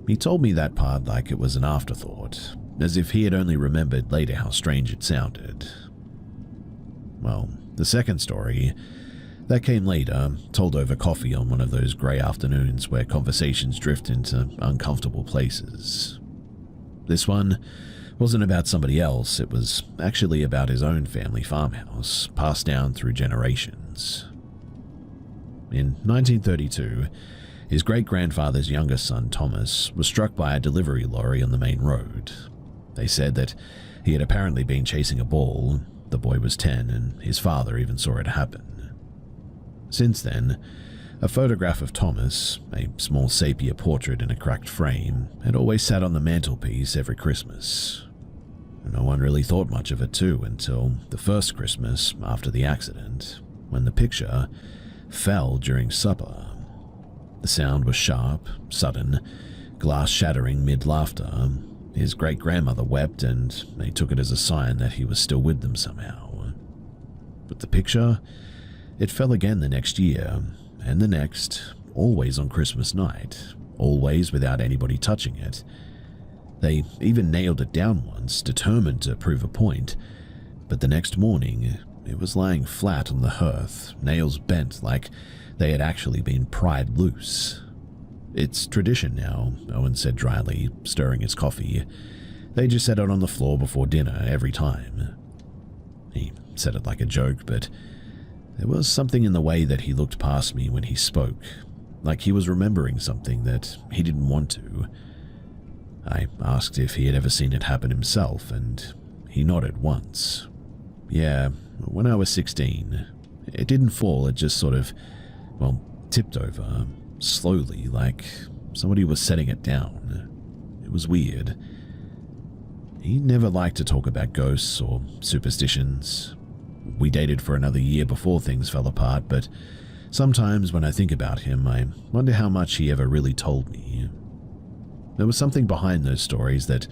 He told me that part like it was an afterthought, as if he had only remembered later how strange it sounded. Well, the second story, that came later, told over coffee on one of those grey afternoons where conversations drift into uncomfortable places. This one wasn't about somebody else, it was actually about his own family farmhouse, passed down through generations. In 1932, his great-grandfather's youngest son, Thomas, was struck by a delivery lorry on the main road. They said that he had apparently been chasing a ball. The boy was 10, and his father even saw it happen. Since then, a photograph of Thomas, a small sepia portrait in a cracked frame, had always sat on the mantelpiece every Christmas. No one really thought much of it too until the first Christmas after the accident, when the picture fell during supper. The sound was sharp, sudden, glass shattering mid-laughter. His great-grandmother wept, and they took it as a sign that he was still with them somehow. But the picture, it fell again the next year, and the next, always on Christmas night, always without anybody touching it. They even nailed it down once, determined to prove a point, but the next morning, it was lying flat on the hearth, nails bent like they had actually been pried loose. "It's tradition now," Owen said dryly, stirring his coffee. "They just set it on the floor before dinner every time." He said it like a joke, but there was something in the way that he looked past me when he spoke, like he was remembering something that he didn't want to. I asked if he had ever seen it happen himself, and he nodded once. "Yeah, when I was 16. It didn't fall, it just sort of, tipped over, slowly, like somebody was setting it down. It was weird." He never liked to talk about ghosts or superstitions. We dated for another year before things fell apart, but sometimes when I think about him, I wonder how much he ever really told me. There was something behind those stories that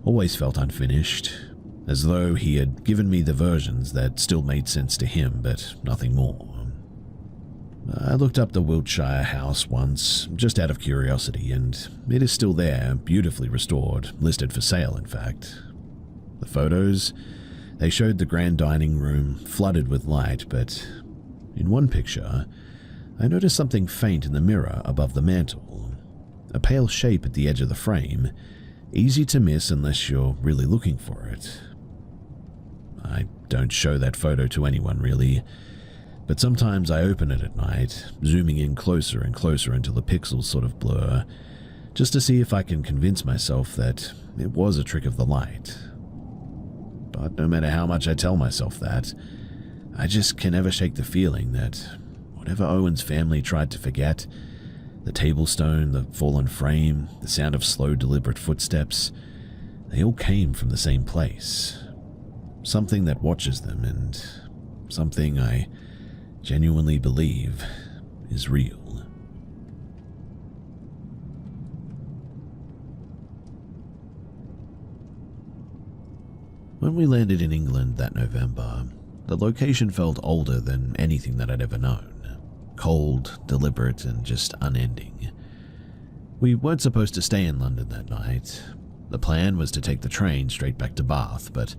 always felt unfinished, as though he had given me the versions that still made sense to him, but nothing more. I looked up the Wiltshire house once, just out of curiosity, and it is still there, beautifully restored, listed for sale in fact. The photos, they showed the grand dining room flooded with light, but in one picture, I noticed something faint in the mirror above the mantel, a pale shape at the edge of the frame, easy to miss unless you're really looking for it. I don't show that photo to anyone really, but sometimes I open it at night, zooming in closer and closer until the pixels sort of blur, just to see if I can convince myself that it was a trick of the light. But no matter how much I tell myself that, I just can never shake the feeling that whatever Owen's family tried to forget, the table stone, the fallen frame, the sound of slow, deliberate footsteps, they all came from the same place. Something that watches them, and something I genuinely believe is real. When we landed in England that November, the location felt older than anything that I'd ever known. Cold, deliberate, and just unending. We weren't supposed to stay in London that night. The plan was to take the train straight back to Bath, but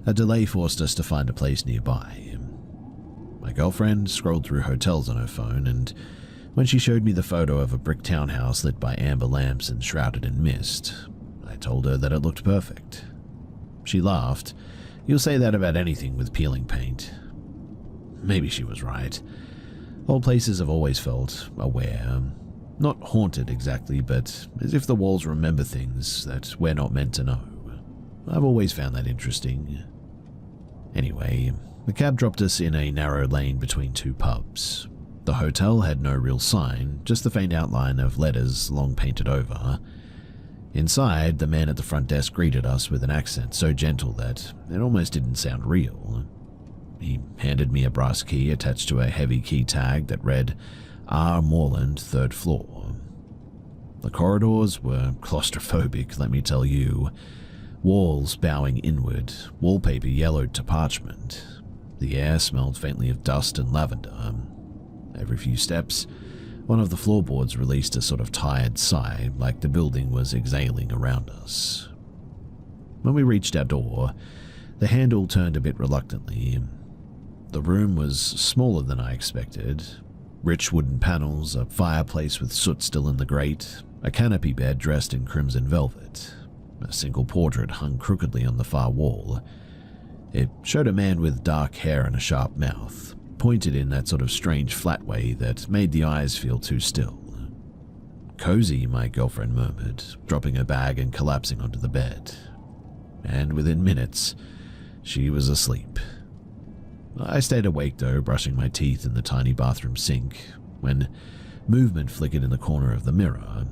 a delay forced us to find a place nearby. My girlfriend scrolled through hotels on her phone, and when she showed me the photo of a brick townhouse lit by amber lamps and shrouded in mist, I told her that it looked perfect. She laughed. "You'll say that about anything with peeling paint." Maybe she was right. Old places have always felt aware. Not haunted exactly, but as if the walls remember things that we're not meant to know. I've always found that interesting. Anyway, the cab dropped us in a narrow lane between two pubs. The hotel had no real sign, just the faint outline of letters long painted over. Inside, the man at the front desk greeted us with an accent so gentle that it almost didn't sound real. He handed me a brass key attached to a heavy key tag that read, R. Moreland, 3rd floor. The corridors were claustrophobic, let me tell you. Walls bowing inward, wallpaper yellowed to parchment. The air smelled faintly of dust and lavender. Every few steps, one of the floorboards released a sort of tired sigh, like the building was exhaling around us. When we reached our door, the handle turned a bit reluctantly. The room was smaller than I expected. Rich wooden panels, a fireplace with soot still in the grate, a canopy bed dressed in crimson velvet. A single portrait hung crookedly on the far wall. It showed a man with dark hair and a sharp mouth, pointed in that sort of strange flat way that made the eyes feel too still. "Cozy," my girlfriend murmured, dropping her bag and collapsing onto the bed. And within minutes, she was asleep. I stayed awake though, brushing my teeth in the tiny bathroom sink, when movement flickered in the corner of the mirror.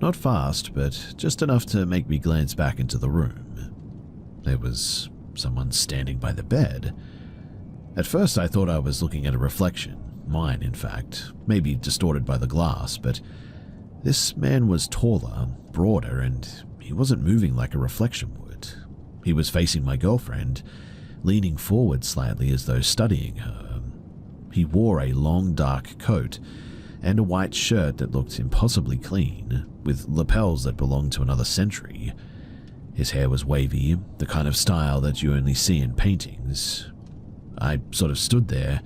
Not fast, but just enough to make me glance back into the room. There was someone standing by the bed. At first I thought I was looking at a reflection, mine in fact, maybe distorted by the glass, but this man was taller, broader, and he wasn't moving like a reflection would. He was facing my girlfriend, leaning forward slightly as though studying her. He wore a long dark coat, and a white shirt that looked impossibly clean, with lapels that belonged to another century. His hair was wavy, the kind of style that you only see in paintings. I sort of stood there,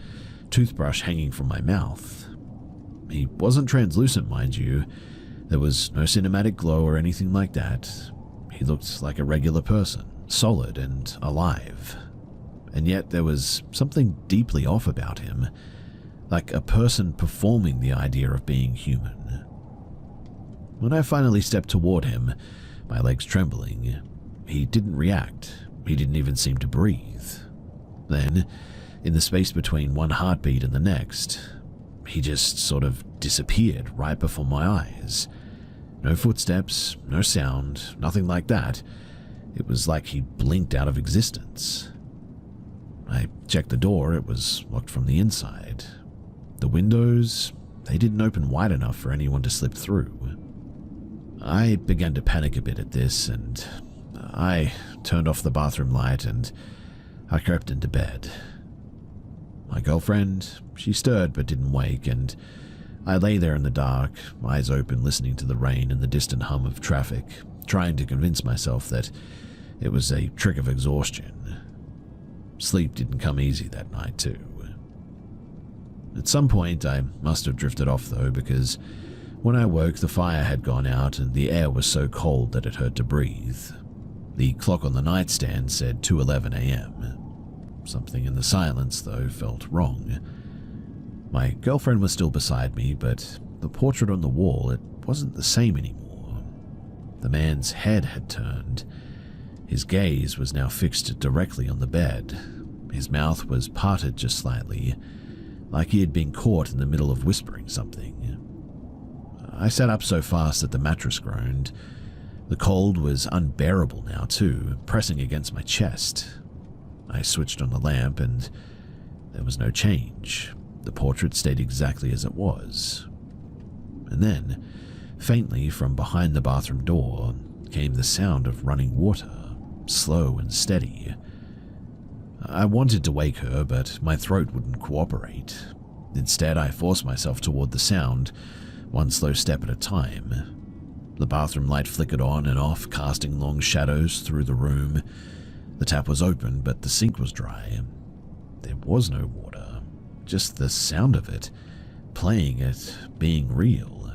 toothbrush hanging from my mouth. He wasn't translucent, mind you. There was no cinematic glow or anything like that. He looked like a regular person, solid and alive. And yet there was something deeply off about him, like a person performing the idea of being human. When I finally stepped toward him, my legs trembling, he didn't react. He didn't even seem to breathe. Then, in the space between one heartbeat and the next, he just sort of disappeared right before my eyes. No footsteps, no sound, nothing like that. It was like he blinked out of existence. I checked the door, it was locked from the inside. The windows, they didn't open wide enough for anyone to slip through. I began to panic a bit at this, and I turned off the bathroom light and I crept into bed. My girlfriend, she stirred but didn't wake, and I lay there in the dark, eyes open, listening to the rain and the distant hum of traffic, trying to convince myself that it was a trick of exhaustion. Sleep didn't come easy that night, too. At some point, I must have drifted off, though, because when I woke, the fire had gone out and the air was so cold that it hurt to breathe. The clock on the nightstand said 2:11 a.m. Something in the silence, though, felt wrong. My girlfriend was still beside me, but the portrait on the wall, it wasn't the same anymore. The man's head had turned. His gaze was now fixed directly on the bed. His mouth was parted just slightly, like he had been caught in the middle of whispering something. I sat up so fast that the mattress groaned. The cold was unbearable now, too, pressing against my chest. I switched on the lamp, and there was no change. The portrait stayed exactly as it was. And then, faintly from behind the bathroom door, came the sound of running water, slow and steady. I wanted to wake her, but my throat wouldn't cooperate. Instead, I forced myself toward the sound, one slow step at a time. The bathroom light flickered on and off, casting long shadows through the room. The tap was open, but the sink was dry. There was no water, just the sound of it, playing it, being real.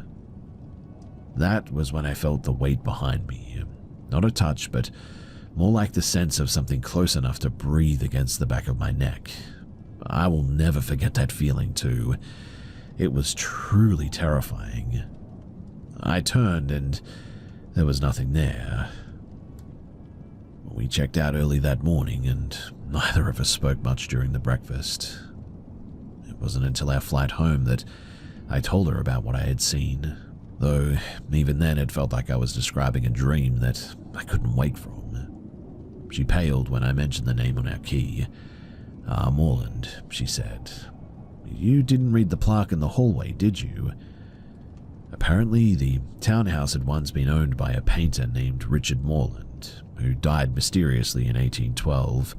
That was when I felt the weight behind me. Not a touch, but more like the sense of something close enough to breathe against the back of my neck. I will never forget that feeling, too. It was truly terrifying. I turned, and there was nothing there. We checked out early that morning, and neither of us spoke much during the breakfast. It wasn't until our flight home that I told her about what I had seen, though even then it felt like I was describing a dream that I couldn't wake from. She paled when I mentioned the name on our key. Morland, she said. You didn't read the plaque in the hallway, did you? Apparently, the townhouse had once been owned by a painter named Richard Morland, who died mysteriously in 1812,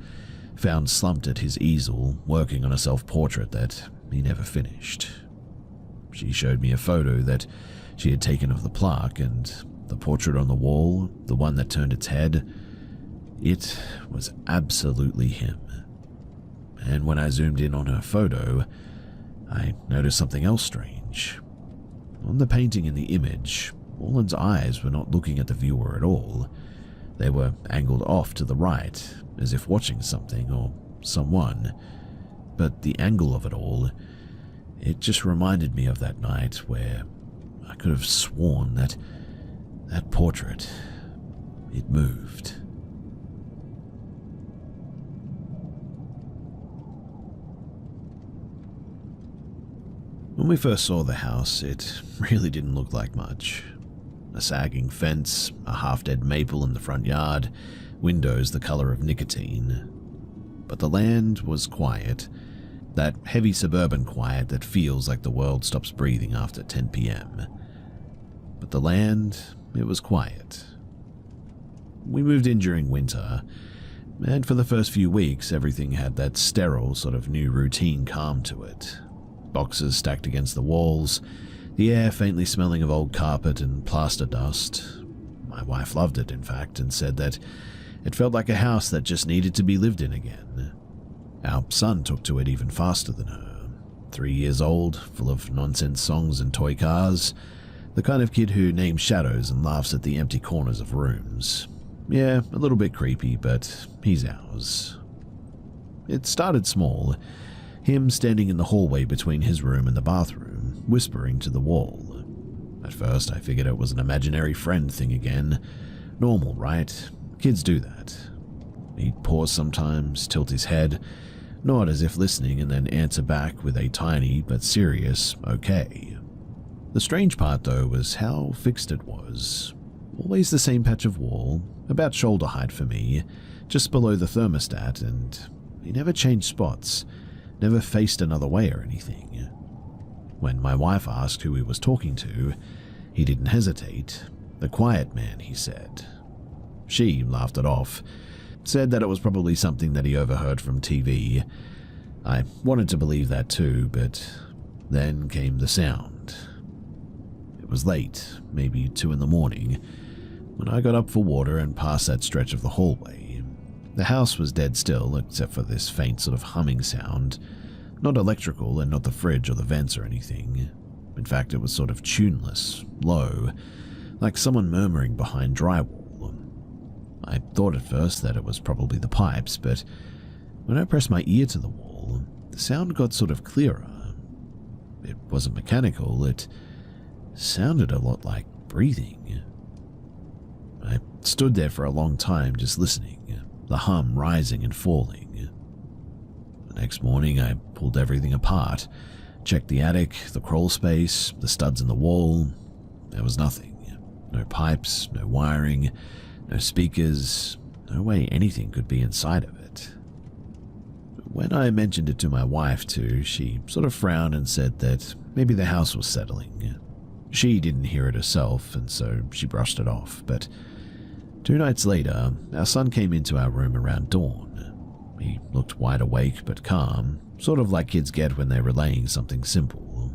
found slumped at his easel, working on a self-portrait that he never finished. She showed me a photo that she had taken of the plaque, and the portrait on the wall, the one that turned its head, it was absolutely him. And when I zoomed in on her photo, I noticed something else strange. On the painting in the image, Morland's eyes were not looking at the viewer at all. They were angled off to the right, as if watching something or someone. But the angle of it all, it just reminded me of that night where I could have sworn that portrait, it moved. When we first saw the house, it really didn't look like much. A sagging fence, a half-dead maple in the front yard, windows the color of nicotine. But the land was quiet, that heavy suburban quiet that feels like the world stops breathing after 10 p.m. But the land, it was quiet. We moved in during winter, and for the first few weeks everything had that sterile sort of new routine calm to it. boxes stacked against the walls, the air faintly smelling of old carpet and plaster dust. My wife loved it, in fact, and said that it felt like a house that just needed to be lived in again. Our son took to it even faster than her. 3 years old, full of nonsense songs and toy cars. The kind of kid who names shadows and laughs at the empty corners of rooms. Yeah, a little bit creepy, but he's ours. It started small. Him standing in the hallway between his room and the bathroom, whispering to the wall. At first, I figured it was an imaginary friend thing again. Normal, right? Kids do that. He'd pause sometimes, tilt his head, nod as if listening, and then answer back with a tiny but serious okay. The strange part, though, was how fixed it was. Always the same patch of wall, about shoulder height for me, just below the thermostat, and he never changed spots, never faced another way or anything. When my wife asked who he was talking to, he didn't hesitate. The quiet man, he said. She laughed it off, said that it was probably something that he overheard from TV. I wanted to believe that too, but then came the sound. It was late, maybe 2 in the morning, when I got up for water and passed that stretch of the hallway. The house was dead still, except for this faint sort of humming sound. Not electrical and not the fridge or the vents or anything. In fact, it was sort of tuneless, low, like someone murmuring behind drywall. I thought at first that it was probably the pipes, but when I pressed my ear to the wall, the sound got sort of clearer. It wasn't mechanical, it sounded a lot like breathing. I stood there for a long time just listening, the hum rising and falling. The next morning I pulled everything apart, checked the attic, the crawl space, the studs in the wall. There was nothing. No pipes, no wiring, no speakers, no way anything could be inside of it. When I mentioned it to my wife too, she sort of frowned and said that maybe the house was settling. She didn't hear it herself, and so she brushed it off, but 2 nights later, our son came into our room around dawn. He looked wide awake but calm, sort of like kids get when they're relaying something simple.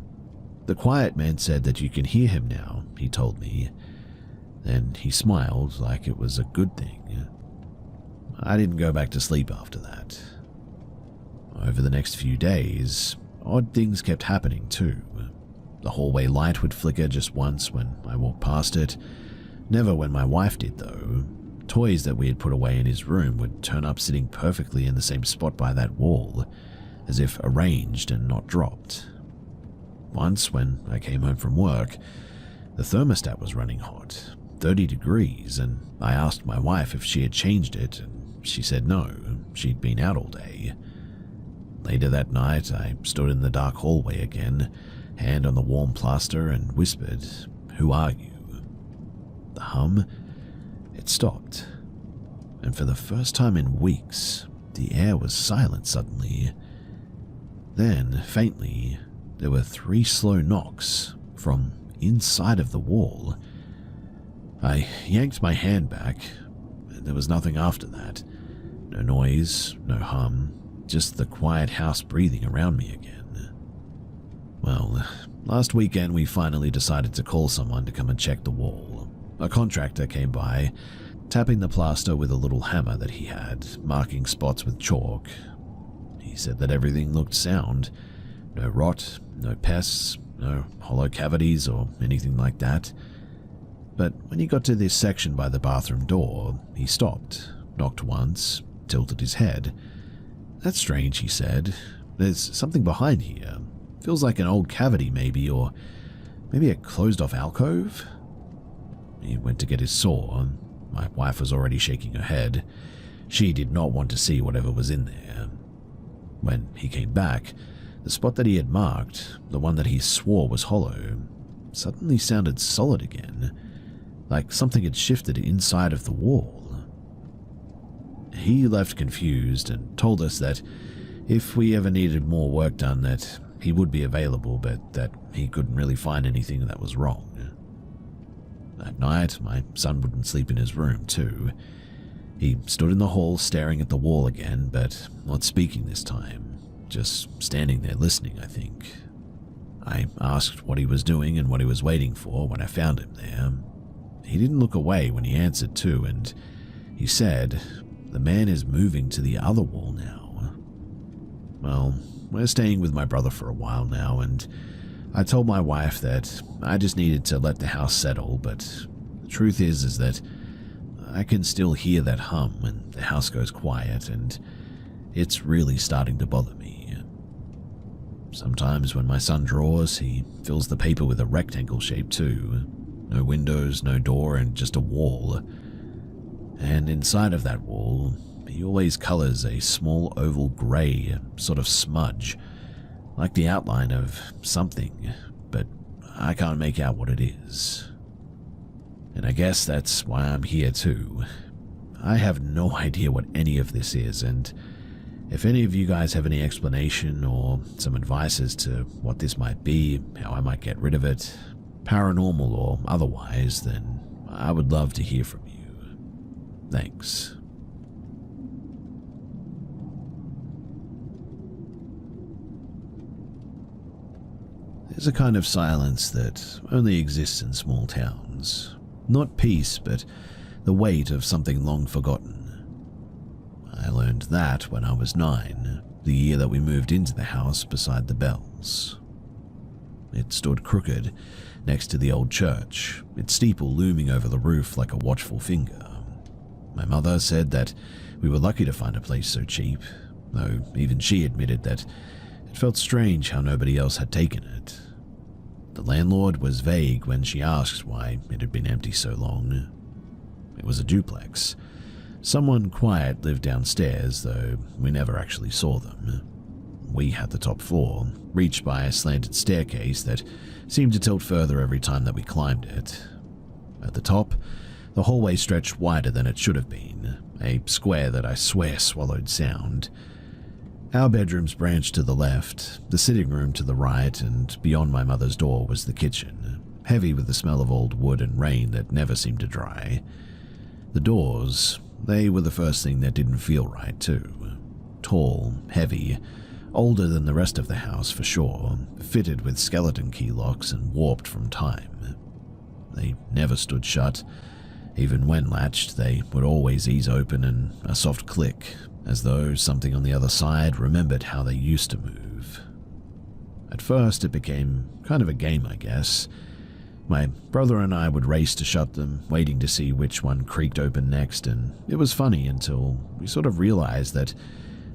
The quiet man said that you can hear him now, he told me. Then he smiled like it was a good thing. I didn't go back to sleep after that. Over the next few days, odd things kept happening too. The hallway light would flicker just once when I walked past it. Never when my wife did, though. Toys that we had put away in his room would turn up sitting perfectly in the same spot by that wall, as if arranged and not dropped. Once, when I came home from work, the thermostat was running hot, 30 degrees, and I asked my wife if she had changed it, and she said no, she'd been out all day. Later that night, I stood in the dark hallway again, hand on the warm plaster, and whispered, "Who are you?" The hum, it stopped, and for the first time in weeks, the air was silent suddenly. Then, faintly, there were 3 slow knocks from inside of the wall. I yanked my hand back, and there was nothing after that. No noise, no hum, just the quiet house breathing around me again. Well, last weekend we finally decided to call someone to come and check the wall. A contractor came by, tapping the plaster with a little hammer that he had, marking spots with chalk. He said that everything looked sound. No rot, no pests, no hollow cavities or anything like that. But when he got to this section by the bathroom door, he stopped, knocked once, tilted his head. "That's strange," he said. "There's something behind here. Feels like an old cavity maybe, or maybe a closed-off alcove." He went to get his saw. My wife was already shaking her head. She did not want to see whatever was in there. When he came back, the spot that he had marked, the one that he swore was hollow, suddenly sounded solid again, like something had shifted inside of the wall. He left confused and told us that if we ever needed more work done, that he would be available, but that he couldn't really find anything that was wrong. That night, my son wouldn't sleep in his room too. He stood in the hall staring at the wall again, but not speaking this time, just standing there listening, I think. I asked what he was doing and what he was waiting for when I found him there. He didn't look away when he answered too, and he said, "The man is moving to the other wall now." Well, we're staying with my brother for a while now, and I told my wife that I just needed to let the house settle, but the truth is that I can still hear that hum when the house goes quiet, and it's really starting to bother me. Sometimes when my son draws, he fills the paper with a rectangle shape too. No windows, no door, and just a wall. And inside of that wall, he always colors a small oval grey sort of smudge, like the outline of something, but I can't make out what it is. And I guess that's why I'm here too. I have no idea what any of this is, and if any of you guys have any explanation or some advice as to what this might be, how I might get rid of it, paranormal or otherwise, then I would love to hear from you. Thanks. There's a kind of silence that only exists in small towns. Not peace, but the weight of something long forgotten. I learned that when I was 9, the year that we moved into the house beside the Bells. It stood crooked next to the old church, its steeple looming over the roof like a watchful finger. My mother said that we were lucky to find a place so cheap, though even she admitted that it felt strange how nobody else had taken it. The landlord was vague when she asked why it had been empty so long. It was a duplex. Someone quiet lived downstairs, though we never actually saw them. We had the top floor, reached by a slanted staircase that seemed to tilt further every time that we climbed it. At the top, the hallway stretched wider than it should have been, a square that I swear swallowed sound. Our bedrooms branched to the left, the sitting room to the right, and beyond my mother's door was the kitchen, heavy with the smell of old wood and rain that never seemed to dry. The doors, they were the first thing that didn't feel right too. Tall, heavy, older than the rest of the house for sure, fitted with skeleton key locks and warped from time. They never stood shut. Even when latched, they would always ease open in a soft click, as though something on the other side remembered how they used to move. At first, it became kind of a game, I guess. My brother and I would race to shut them, waiting to see which one creaked open next, and it was funny until we sort of realized that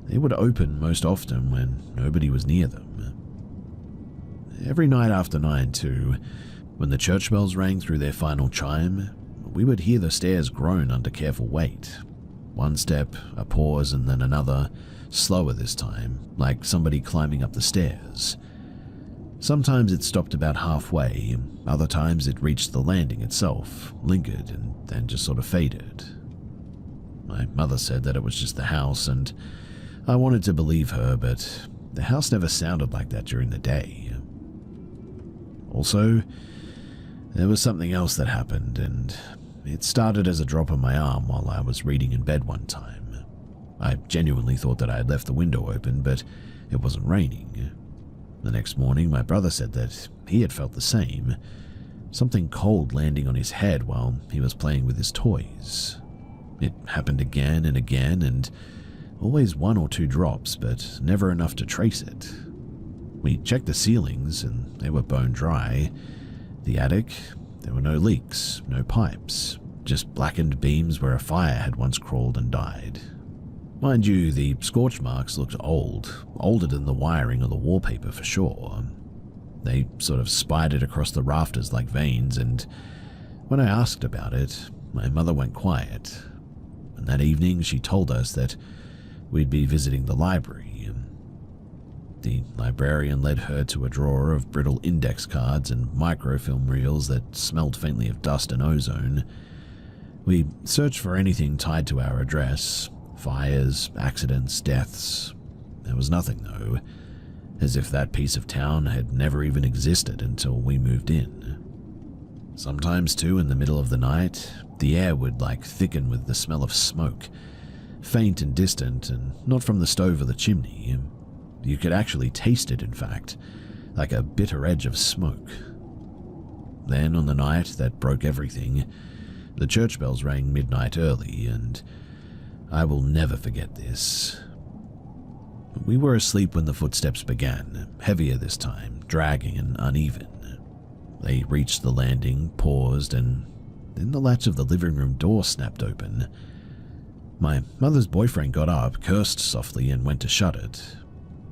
they would open most often when nobody was near them. Every night after 9 too, when the church bells rang through their final chime, we would hear the stairs groan under careful weight. One step, a pause, and then another, slower this time, like somebody climbing up the stairs. Sometimes it stopped about halfway, other times it reached the landing itself, lingered, and then just sort of faded. My mother said that it was just the house, and I wanted to believe her, but the house never sounded like that during the day. Also, there was something else that happened, and it started as a drop on my arm while I was reading in bed one time. I genuinely thought that I had left the window open, but it wasn't raining. The next morning, my brother said that he had felt the same, something cold landing on his head while he was playing with his toys. It happened again and again, and always 1 or 2 drops, but never enough to trace it. We checked the ceilings, and they were bone dry. The attic, there were no leaks, no pipes, just blackened beams where a fire had once crawled and died. Mind you, the scorch marks looked old, older than the wiring or the wallpaper for sure. They sort of spidered across the rafters like veins, and when I asked about it, my mother went quiet. And that evening she told us that we'd be visiting the library. The librarian led her to a drawer of brittle index cards and microfilm reels that smelled faintly of dust and ozone. We searched for anything tied to our address, fires, accidents, deaths. There was nothing, though, as if that piece of town had never even existed until we moved in. Sometimes, too, in the middle of the night, the air would thicken with the smell of smoke, faint and distant, and not from the stove or the chimney. You could actually taste it, in fact, like a bitter edge of smoke. Then, on the night that broke everything, the church bells rang midnight early, and I will never forget this. We were asleep when the footsteps began, heavier this time, dragging and uneven. They reached the landing, paused, and then the latch of the living room door snapped open. My mother's boyfriend got up, cursed softly, and went to shut it,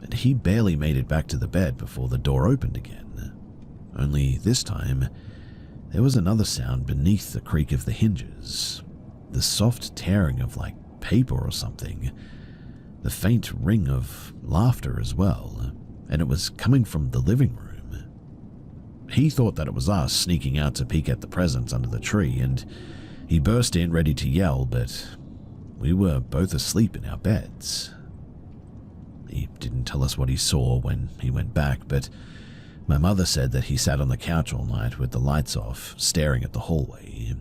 and he barely made it back to the bed before the door opened again. Only this time, there was another sound beneath the creak of the hinges, the soft tearing of like paper or something, the faint ring of laughter as well, and it was coming from the living room. He thought that it was us sneaking out to peek at the presents under the tree, and he burst in ready to yell, but we were both asleep in our beds. He didn't tell us what he saw when he went back, but my mother said that he sat on the couch all night with the lights off, staring at the hallway.